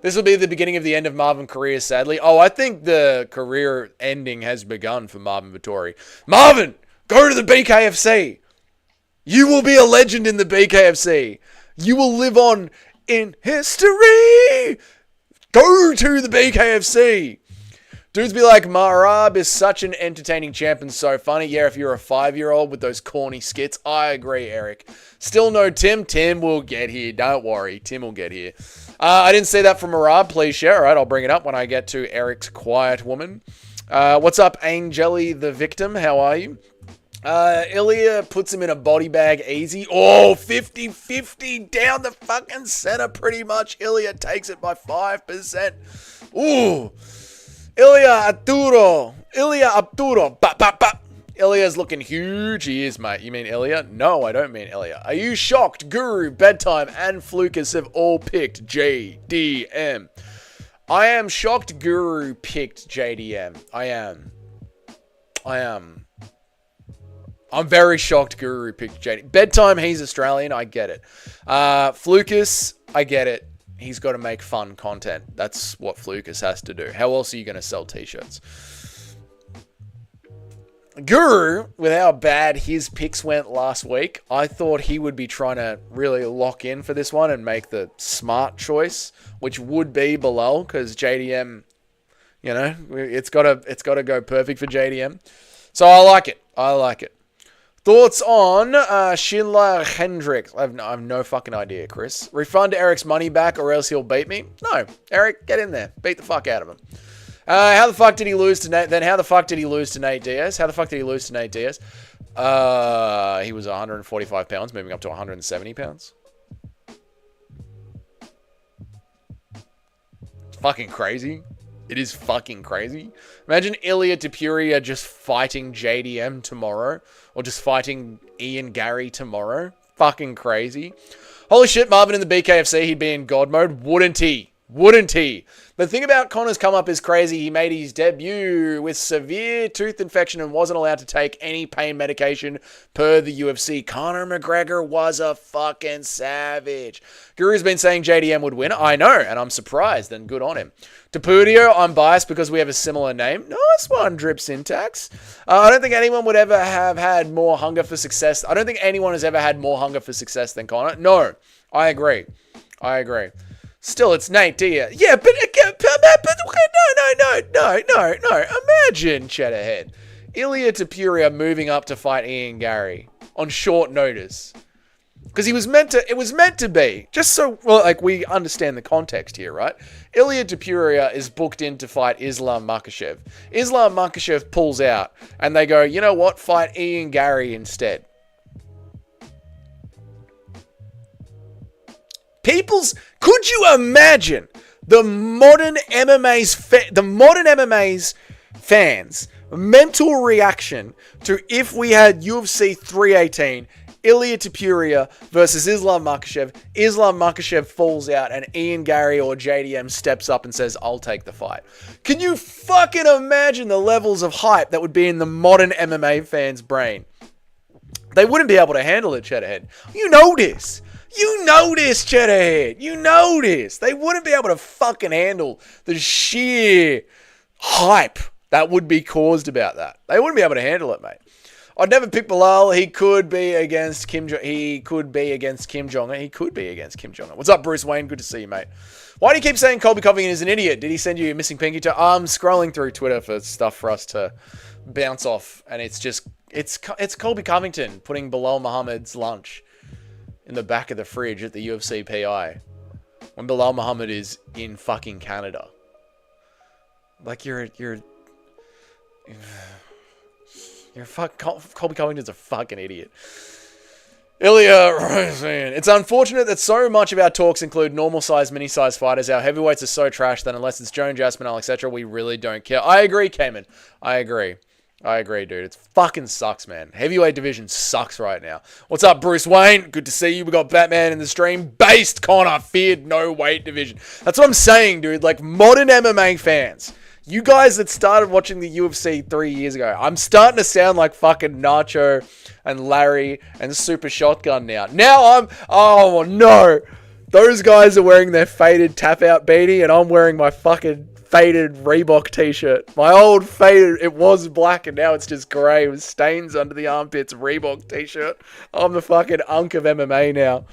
This will be the beginning of the end of Marvin's career, sadly. Oh, I think the career ending has begun for Marvin Vettori. Marvin, go to the BKFC. You will be a legend in the BKFC. You will live on in history. Go to the BKFC. Dudes be like, Merab is such an entertaining champ and so funny. Yeah, if you're a 5-year-old with those corny skits. I agree, Eric. Still no Tim. Tim will get here. Don't worry. Tim will get here. I didn't say that from Merab. Please share. All right, I'll bring it up when I get to Eric's quiet woman. What's up, Angeli the victim? How are you? Ilya puts him in a body bag easy. Oh, 50-50 down the fucking center pretty much. Ilya takes it by 5%. Ooh. Ilya Arturo. Bap, bap, bap. Ilya's looking huge. He is, mate. You mean Ilya? No, I don't mean Ilya. Are you shocked? Guru, Bedtime, and Flukas have all picked JDM. I am shocked Guru picked JDM. I am. I'm very shocked Guru picked JDM. Bedtime, he's Australian. I get it. Flukas, I get it. He's got to make fun content. That's what Flukas has to do. How else are you going to sell t-shirts? Guru, with how bad his picks went last week, I thought he would be trying to really lock in for this one and make the smart choice, which would be Bilal, because JDM, you know, it's got to go perfect for JDM. So I like it. Thoughts on Schindler Hendricks? I have no fucking idea, Chris. Refund Eric's money back or else he'll beat me? No, Eric, get in there. Beat the fuck out of him. How the fuck did he lose to Nate? Then how the fuck did he lose to Nate Diaz? He was 145 pounds, moving up to 170 pounds. It's fucking crazy. It is fucking crazy. Imagine Ilya Topuria just fighting JDM tomorrow. Or just fighting Ian Gary tomorrow. Fucking crazy. Holy shit, Marvin in the BKFC, he'd be in God mode. Wouldn't he? The thing about Conor's come up is crazy. He made his debut with severe tooth infection and wasn't allowed to take any pain medication per the UFC. Conor McGregor was a fucking savage. Guru's been saying JDM would win. I know, and I'm surprised, and good on him. Tapudio, I'm biased because we have a similar name. Nice one, Drip Syntax. I don't think anyone would ever have had more hunger for success. I don't think anyone has ever had more hunger for success than Conor. No, I agree. Still, it's Nate Diaz. Yeah, but no. Imagine, Cheddarhead. Ilya Topuria moving up to fight Ian Gary on short notice. Because it was meant to be. Just so, we understand the context here, right? Ilya Topuria is booked in to fight Islam Makhachev. Islam Makhachev pulls out, and they go, you know what? Fight Ian Gary instead. Could you imagine the modern MMA's fans' mental reaction to if we had UFC 318, Ilya Topuria versus Islam Makhachev. Islam Makhachev falls out and Ian Gary or JDM steps up and says, I'll take the fight. Can you fucking imagine the levels of hype that would be in the modern MMA fan's brain? They wouldn't be able to handle it, Cheddarhead. You know this, Cheddarhead. You know this. They wouldn't be able to fucking handle the sheer hype that would be caused about that. They wouldn't be able to handle it, mate. I'd never pick Bilal. He could be against Kim Jong. He could be against Kim Jong. What's up, Bruce Wayne? Good to see you, mate. Why do you keep saying Colby Covington is an idiot? Did he send you a missing pinky toe? I'm scrolling through Twitter for stuff for us to bounce off, and it's Colby Covington putting Bilal Muhammad's lunch in the back of the fridge at the UFC PI when Bilal Muhammad is in fucking Canada. Like Colby Covington's a fucking idiot. Ilya Roseman. It's unfortunate that so much of our talks include normal-sized, mini-sized fighters. Our heavyweights are so trash that unless it's Joan, Jaspinal, etc., we really don't care. I agree, Cayman. I agree, dude. It fucking sucks, man. Heavyweight division sucks right now. What's up, Bruce Wayne? Good to see you. We got Batman in the stream. Based Connor. Feared no weight division. That's what I'm saying, dude. Like, modern MMA fans. You guys that started watching the UFC 3 years ago, I'm starting to sound like fucking Nacho and Larry and Super Shotgun now. Oh no. Those guys are wearing their faded tap-out beanie and I'm wearing my fucking faded Reebok t-shirt. My old faded, it was black and now it's just grey with stains under the armpits Reebok t-shirt. I'm the fucking unk of MMA now.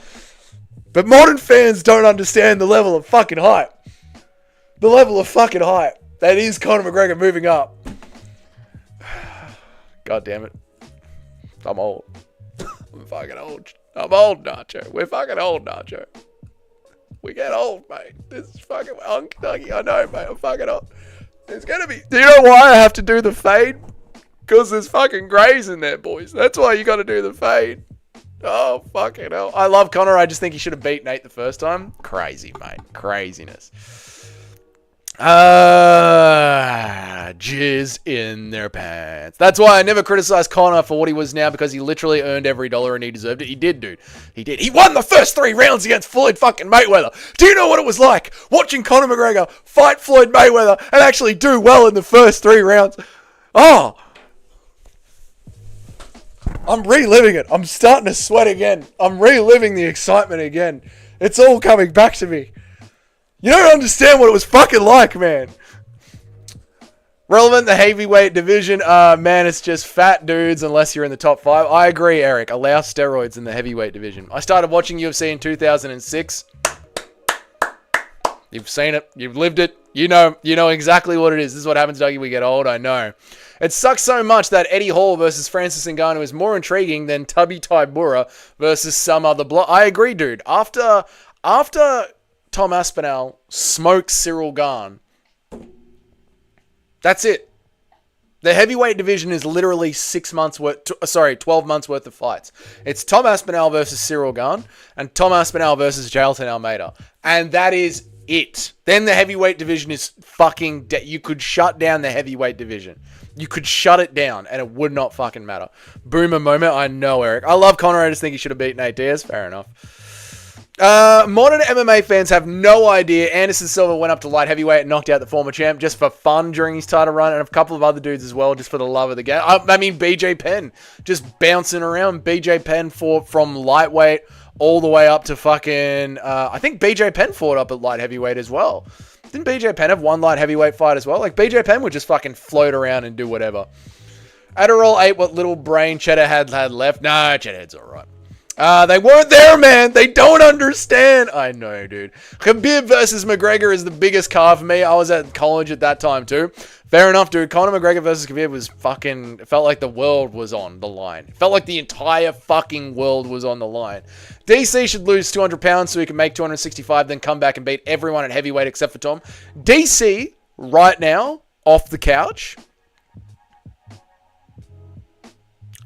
But modern fans don't understand the level of fucking hype. That is Conor McGregor moving up. God damn it. I'm old. I'm fucking old. I'm old, Nacho. We're fucking old, Nacho. We get old, mate. This is fucking unk. I know, mate. I'm fucking old. It's gonna be... Do you know why I have to do the fade? Because there's fucking grays in there, boys. That's why you got to do the fade. Oh, fucking hell. I love Conor. I just think he should have beat Nate the first time. Crazy, mate. Craziness. Jizz in their pants. That's why I never criticized Conor for what he was now, because he literally earned every dollar and he deserved it. He did, dude. He did. He won the first 3 rounds against Floyd fucking Mayweather. Do you know what it was like watching Conor McGregor fight Floyd Mayweather and actually do well in the first 3 rounds? Oh, I'm reliving it. I'm starting to sweat again. I'm reliving the excitement again. It's all coming back to me. You don't understand what it was fucking like, man. Relevant, the heavyweight division. Man, it's just fat dudes unless you're in the top 5. I agree, Eric. Allow steroids in the heavyweight division. I started watching UFC in 2006. You've seen it. You've lived it. You know exactly what it is. This is what happens, Dougie. We get old. I know. It sucks so much that Eddie Hall versus Francis Ngannou is more intriguing than Tubby Tybura versus some other bloke. I agree, dude. After Tom Aspinall smokes Cyril Gane, that's it. The heavyweight division is literally 12 months worth of fights. It's Tom Aspinall versus Cyril Gane and Tom Aspinall versus Jailton Almeida. And that is it. Then the heavyweight division is fucking you could shut down the heavyweight division. You could shut it down and it would not fucking matter. Boomer moment, I know, Eric. I love Conor. I just think he should have beaten Nate Diaz. Fair enough. Modern MMA fans have no idea Anderson Silva went up to light heavyweight and knocked out the former champ just for fun during his title run, and a couple of other dudes as well, just for the love of the game. I mean, BJ Penn, just bouncing around. BJ Penn fought from lightweight all the way up to fucking... I think BJ Penn fought up at light heavyweight as well. Didn't BJ Penn have one light heavyweight fight as well? Like, BJ Penn would just fucking float around and do whatever. Adderall ate what little brain Cheddar had left. Nah, Cheddarhead's alright. They weren't there, man. They don't understand. I know, dude. Khabib versus McGregor is the biggest card for me. I was at college at that time, too. Fair enough, dude. Conor McGregor versus Khabib was fucking... It felt like the world was on the line. It felt like the entire fucking world was on the line. DC should lose 200 pounds so he can make 265, then come back and beat everyone at heavyweight except for Tom. DC, right now, off the couch,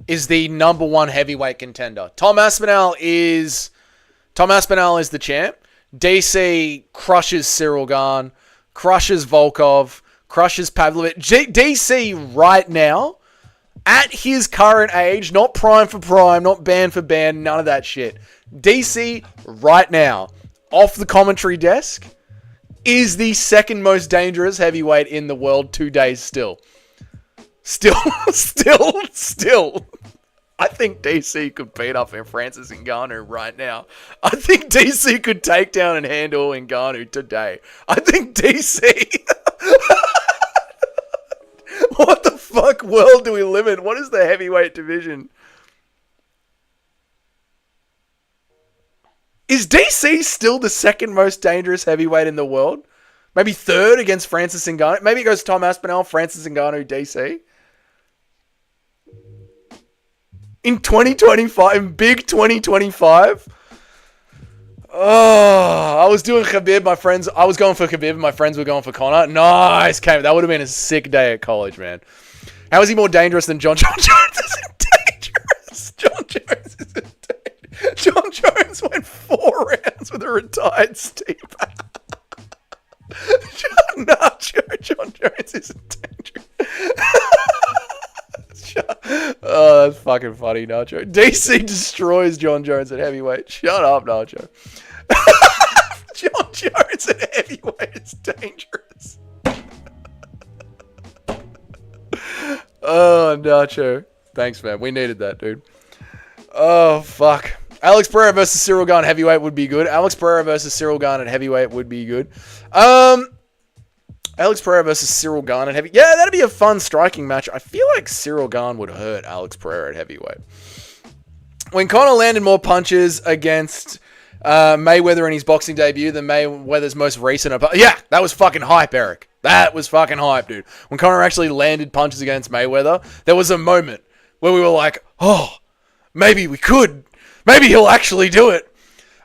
is the number 1 heavyweight contender. Tom Aspinall is the champ. DC crushes Cyril Gane, crushes Volkov, crushes Pavlovich. DC right now, at his current age, not prime for prime, not band for band, none of that shit. DC right now, off the commentary desk, is the second most dangerous heavyweight in the world 2 days still. Still. I think DC could beat up Francis Ngannou right now. I think DC could take down and handle Ngannou today. I think DC... What the fuck world do we live in? What is the heavyweight division? Is DC still the second most dangerous heavyweight in the world? Maybe third against Francis Ngannou? Maybe it goes Tom Aspinall, Francis Ngannou, DC? In 2025, in big 2025? Oh, I was doing Khabib, I was going for Khabib, and my friends were going for Conor. Nice, Cam. That would have been a sick day at college, man. How is he more dangerous than John? John Jones isn't dangerous. John Jones isn't dangerous. John Jones went 4 rounds with a retired Steve. John Jones isn't dangerous. Oh, that's fucking funny, Nacho. DC destroys John Jones at heavyweight. Shut up, Nacho. John Jones at heavyweight is dangerous. Oh, Nacho. Thanks, man. We needed that, dude. Oh, fuck. Alex Pereira versus Cyril Gane heavyweight would be good. Alex Pereira versus Cyril Gane at heavyweight would be good. Alex Pereira versus Cyril Gane at heavyweight. Yeah, that'd be a fun striking match. I feel like Cyril Gane would hurt Alex Pereira at heavyweight. When Conor landed more punches against Mayweather in his boxing debut than Mayweather's most recent opponent. Yeah, that was fucking hype, Eric. That was fucking hype, dude. When Conor actually landed punches against Mayweather, there was a moment where we were like, oh, maybe we could. Maybe he'll actually do it.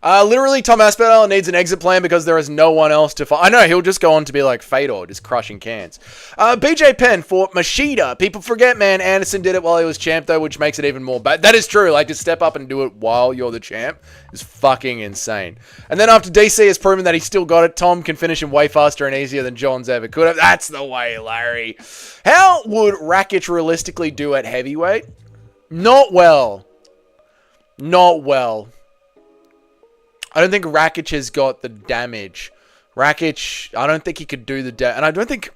Literally, Tom Aspinall needs an exit plan because there is no one else to fight. I know, he'll just go on to be like Fedor, just crushing cans. BJ Penn fought Machida. People forget, man, Anderson did it while he was champ, though, which makes it even more bad. That is true. Like, to step up and do it while you're the champ is fucking insane. And then after DC has proven that he's still got it, Tom can finish him way faster and easier than John's ever could have. That's the way, Larry. How would Rakic realistically do at heavyweight? Not well. Not well. I don't think Rakic has got the damage. Rakic, I don't think he could do the damage. And I don't think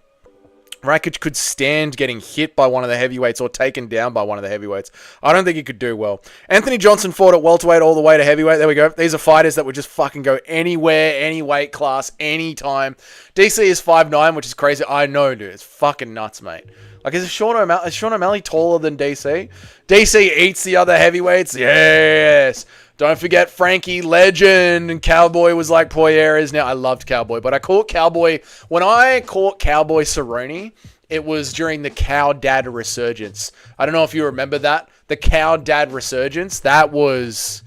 Rakic could stand getting hit by one of the heavyweights or taken down by one of the heavyweights. I don't think he could do well. Anthony Johnson fought at welterweight all the way to heavyweight. There we go. These are fighters that would just fucking go anywhere, any weight class, anytime. DC is 5'9", which is crazy. I know, dude. It's fucking nuts, mate. Like, is Sean O'Malley taller than DC? DC eats the other heavyweights? Yes. Don't forget Frankie Legend, and Cowboy was like Pereira's now. I loved Cowboy, but I caught Cowboy, when I caught Cowboy Cerrone, it was during the Cow Dad resurgence. I don't know if you remember that. The Cow Dad resurgence, that was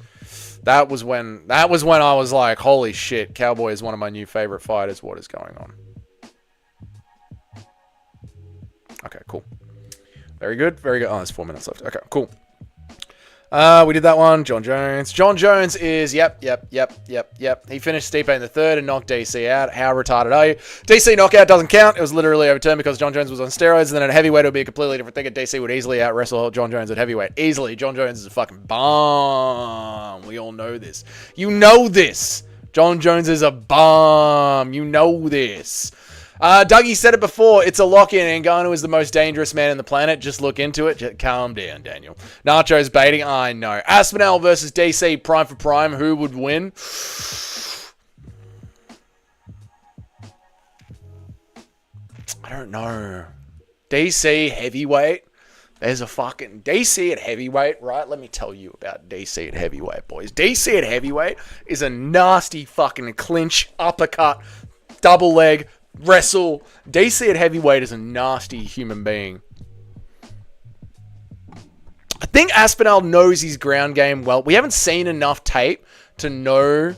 when I was like, holy shit, Cowboy is one of my new favorite fighters. What is going on? Okay, cool. Very good, very good. Oh, there's 4 minutes left. Okay, cool. We did that one. John Jones. John Jones is, yep. He finished Stipe in the third and knocked DC out. How retarded are you? DC knockout doesn't count. It was literally overturned because John Jones was on steroids, and then at heavyweight it would be a completely different thing. And DC would easily out-wrestle John Jones at heavyweight. Easily. John Jones is a fucking bomb. We all know this. You know this. John Jones is a bomb. You know this. Dougie said it before. It's a lock-in. Ngannou is the most dangerous man on the planet. Just look into it. Just calm down, Daniel. Nacho's baiting. I know. Aspinall versus DC, prime for prime. Who would win? I don't know. DC heavyweight. There's a fucking DC at heavyweight, right? Let me tell you about DC at heavyweight, boys. DC at heavyweight is a nasty fucking clinch, uppercut, double leg, wrestle. DC at heavyweight is a nasty human being. I think Aspinall knows his ground game well. We haven't seen enough tape to know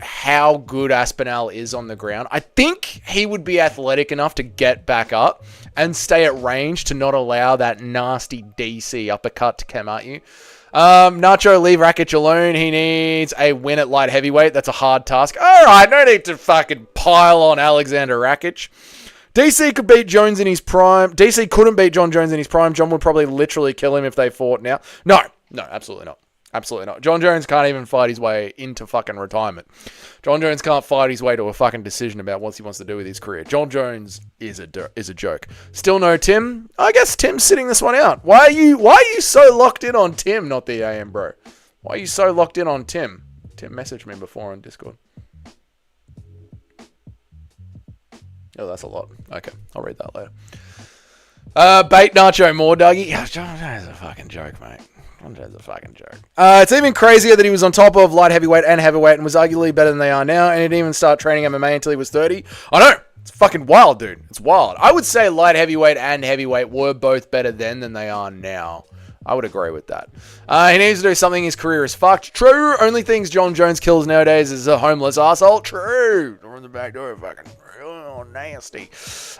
how good Aspinall is on the ground. I think he would be athletic enough to get back up and stay at range to not allow that nasty DC uppercut to come at you. Nacho, leave Rakic alone. He needs a win at light heavyweight. That's a hard task. Alright, no need to fucking pile on Alexander Rakic. DC could beat Jones in his prime. DC couldn't beat John Jones in his prime. John would probably literally kill him if they fought now. No, absolutely not. Absolutely not. John Jones can't even fight his way into fucking retirement. John Jones can't fight his way to a fucking decision about what he wants to do with his career. John Jones is a joke. Still no Tim. I guess Tim's sitting this one out. Why are you so locked in on Tim, not the AM bro? Why are you so locked in on Tim? Tim messaged me before on Discord. Oh, that's a lot. Okay, I'll read that later. Bait Nacho more, Dougie. John Jones is a fucking joke, mate. John Jones is a fucking joke. It's even crazier that he was on top of light heavyweight and heavyweight and was arguably better than they are now, and he didn't even start training MMA until he was 30. I know. It's fucking wild, dude. It's wild. I would say light heavyweight and heavyweight were both better then than they are now. I would agree with that. He needs to do something. His career is fucked. True. Only things John Jones kills nowadays is a homeless asshole. True. Door in the back door. Fucking nasty.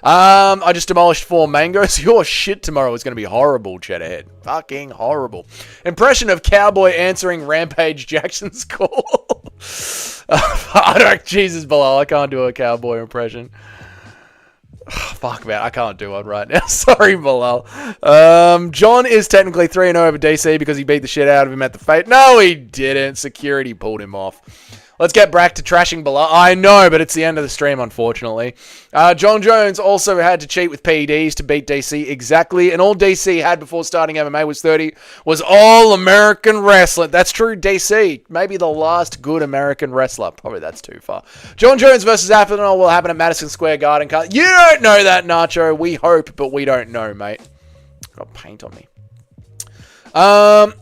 I just demolished 4 mangoes. Your shit tomorrow is going to be horrible, Cheddarhead. Fucking horrible. Impression of Cowboy answering Rampage Jackson's call. I don't. Jesus, Bilal. I can't do a Cowboy impression. Fuck, man, I can't do one right now. Sorry, Bilal. John is technically 3-0 over DC because he beat the shit out of him at the Fate. No, he didn't. Security pulled him off. Let's get back to trashing Bilal. I know, but it's the end of the stream, unfortunately. John Jones also had to cheat with PEDs to beat DC. Exactly. And all DC had before starting MMA was 30. Was all American wrestling. That's true, DC. Maybe the last good American wrestler. Probably that's too far. John Jones versus Aspinall will happen at Madison Square Garden. You don't know that, Nacho. We hope, but we don't know, mate. Got paint on me.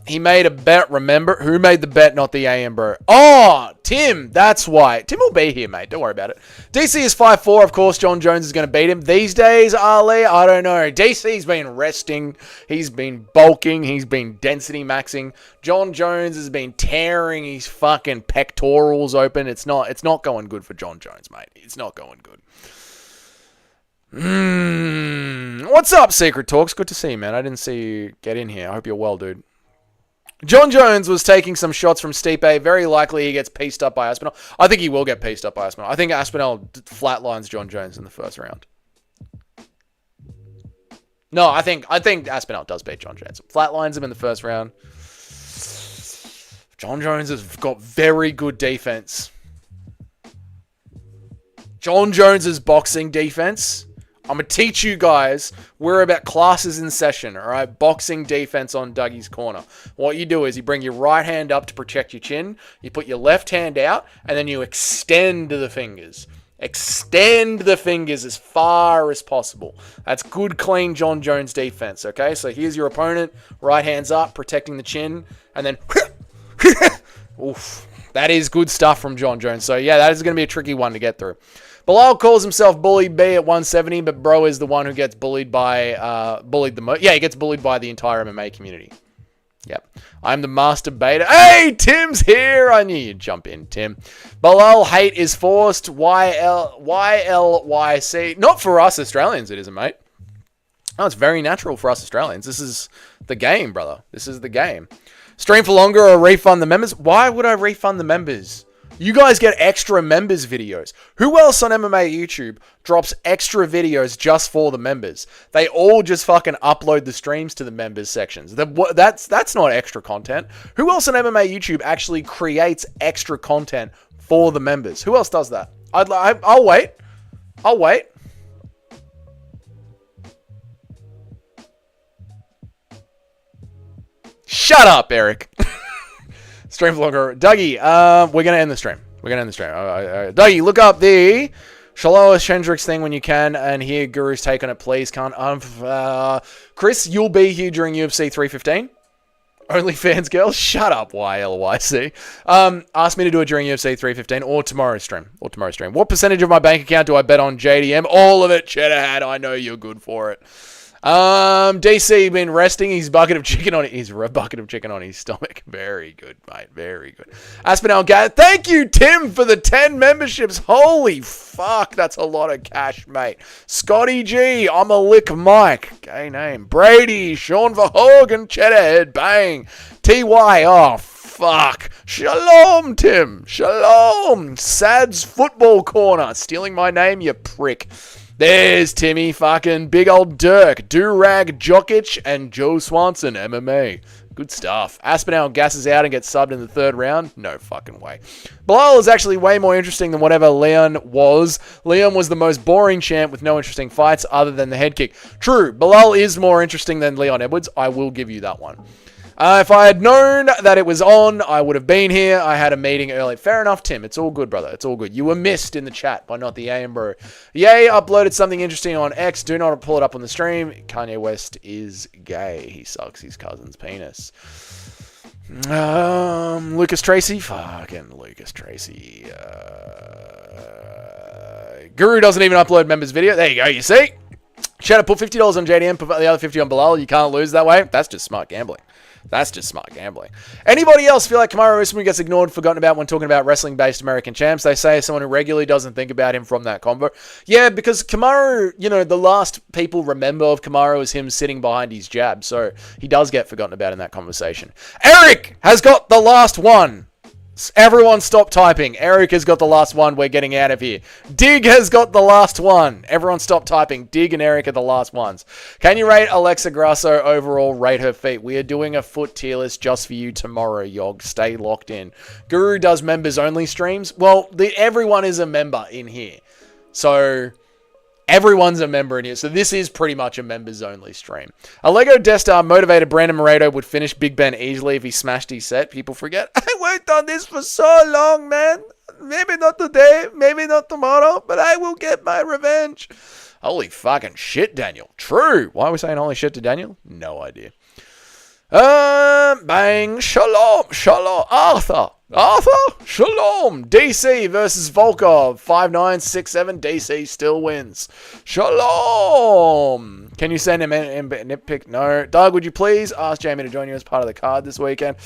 He made a bet, remember? Who made the bet, not the AM, bro? Oh, Tim. That's why. Tim will be here, mate. Don't worry about it. DC is 5'4". Of course, John Jones is going to beat him. These days, Ali, I don't know. DC's been resting. He's been bulking. He's been density maxing. John Jones has been tearing his fucking pectorals open. It's not going good for John Jones, mate. It's not going good. What's up, Secret Talks? Good to see you, man. I didn't see you get in here. I hope you're well, dude. John Jones was taking some shots from Stipe. Very likely he gets pieced up by Aspinall. I think he will get pieced up by Aspinall. I think Aspinall flatlines John Jones in the first round. No, I think Aspinall does beat John Jones. Flatlines him in the first round. John Jones has got very good defense. John Jones's boxing defense. I'm going to teach you guys. We're about classes in session, all right? Boxing defense on Dougie's corner. What you do is you bring your right hand up to protect your chin. You put your left hand out, and then you extend the fingers. Extend the fingers as far as possible. That's good, clean John Jones defense, okay? So here's your opponent. Right hand's up, protecting the chin, and then... Oof. That is good stuff from John Jones. So, yeah, that is going to be a tricky one to get through. Bilal calls himself Bully B at 170, but bro is the one who gets bullied by, he gets bullied by the entire MMA community. Yep. I'm the master beta. Hey, Tim's here. I knew you'd jump in, Tim. Bilal hate is forced. YLYC. Not for us Australians, it isn't, mate. Oh, it's very natural for us Australians. This is the game, brother. This is the game. Stream for longer or refund the members? Why would I refund the members? You guys get extra members videos. Who else on MMA YouTube drops extra videos just for the members? They all just fucking upload the streams to the members sections. That's not extra content. Who else on MMA YouTube actually creates extra content for the members? Who else does that? I'll wait. I'll wait. Shut up, Eric. Stream vlogger. Dougie, we're going to end the stream. Dougie, look up the Shaloa Shendricks thing when you can and hear Guru's take on it, please. Chris, you'll be here during UFC 315. OnlyFans girls, shut up, YLYC. Ask me to do it during UFC 315 or tomorrow's stream. What percentage of my bank account do I bet on JDM? All of it, Cheddar Hat. I know you're good for it. DC been resting his bucket of chicken on his stomach. Very good, mate. Very good. Aspinall Gat, thank you, Tim, for the 10 memberships. Holy fuck, that's a lot of cash, mate. Scotty G, I'm a lick Mike. Gay name. Brady, Sean Verhoeven, Cheddarhead, bang. TY, oh fuck. Shalom, Tim. Shalom. Sad's Football Corner. Stealing my name, you prick. There's Timmy, fucking big old Dirk, Durag Jokic, and Joe Swanson, MMA. Good stuff. Aspinall gasses out and gets subbed in the third round? No fucking way. Bilal is actually way more interesting than whatever Leon was. Leon was the most boring champ with no interesting fights other than the head kick. True, Bilal is more interesting than Leon Edwards. I will give you that one. If I had known that it was on, I would have been here. I had a meeting early. Fair enough, Tim. It's all good, brother. It's all good. You were missed in the chat by not the AM bro. Yay, uploaded something interesting on X. Do not pull it up on the stream. Kanye West is gay. He sucks his cousin's penis. Lucas Tracy. Fucking Lucas Tracy. Guru doesn't even upload members video. There you go. You see? Shadow, put $50 on JDM. Put the other 50 on Bilal. You can't lose that way. That's just smart gambling. Anybody else feel like Kamaru Usman gets ignored, forgotten about when talking about wrestling-based American champs? They say someone who regularly doesn't think about him from that combo. Yeah, because Kamaru, the last people remember of Kamaru is him sitting behind his jab, so he does get forgotten about in that conversation. Eric has got the last one. Everyone stop typing. Eric has got the last one. We're getting out of here. Dig has got the last one. Everyone stop typing. Dig and Eric are the last ones. Can you rate Alexa Grasso overall? Rate her feet. We are doing a foot tier list just for you tomorrow, Yog. Stay locked in. Guru does members only streams. Well, everyone is a member in here. So everyone's a member in here. So this is pretty much a members only stream. A Lego Death Star motivated Brandon Moreno would finish Big Ben easily if he smashed his set. People forget. I worked on this for so long, man. Maybe not today, maybe not tomorrow, but I will get my revenge. Holy fucking shit, Daniel. True. Why are we saying holy shit to Daniel? No idea. Bang. Shalom. Arthur. Shalom. DC versus Volkov. 5-9, 6-7. DC still wins. Shalom. Can you send him a nitpick? No. Doug, would you please ask Jamie to join you as part of the card this weekend?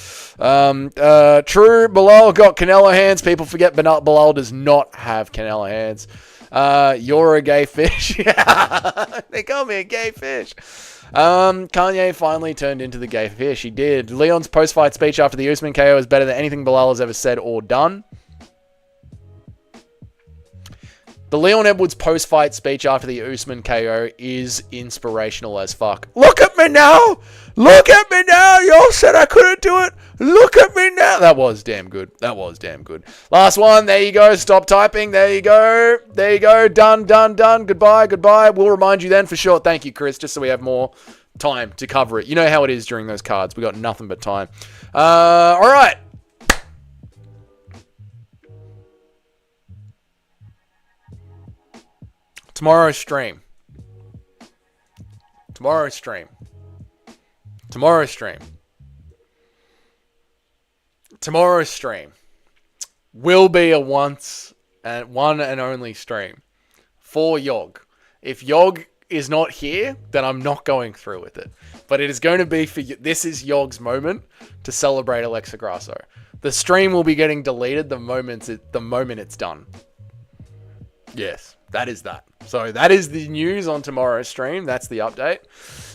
True. Bilal got Canelo hands. People forget Bilal does not have Canelo hands. You're a gay fish. They call me a gay fish. Kanye finally turned into the gay fish. He did. Leon's post-fight speech after the Usman KO is better than anything Bilal has ever said or done. The Leon Edwards post-fight speech after the Usman KO is inspirational as fuck. Look at me now! Look at me now! Y'all said I couldn't do it! Look at me now! That was damn good. Last one. There you go. Stop typing. There you go. Done. Goodbye. We'll remind you then for sure. Thank you, Chris, just so we have more time to cover it. You know how it is during those cards. We got nothing but time. All right. Tomorrow's stream will be a one and only stream for Yog. If Yog is not here, then I'm not going through with it. But it is going to be for you. This is Yog's moment to celebrate Alexa Grasso. The stream will be getting deleted the moment it's done. Yes. That is that. So that is the news on tomorrow's stream. That's the update.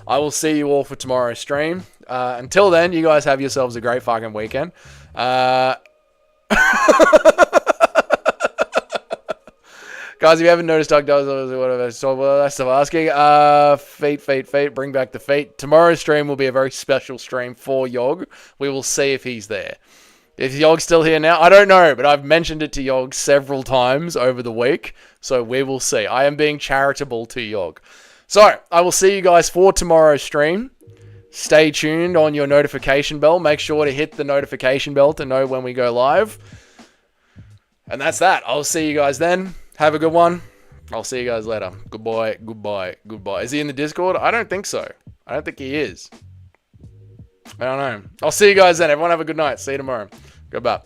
I will see you all for tomorrow's stream. Until then, you guys have yourselves a great fucking weekend. Guys, if you haven't noticed, Doug does whatever. So that's still asking. Fate. Bring back the fate. Tomorrow's stream will be a very special stream for Yog. We will see if he's there. Is Yog still here now? I don't know, but I've mentioned it to Yog several times over the week, so we will see. I am being charitable to Yog. So, I will see you guys for tomorrow's stream. Stay tuned on your notification bell. Make sure to hit the notification bell to know when we go live. And that's that. I'll see you guys then. Have a good one. I'll see you guys later. Goodbye. Is he in the Discord? I don't think so. I don't think he is. I don't know. I'll see you guys then. Everyone have a good night. See you tomorrow. Goodbye.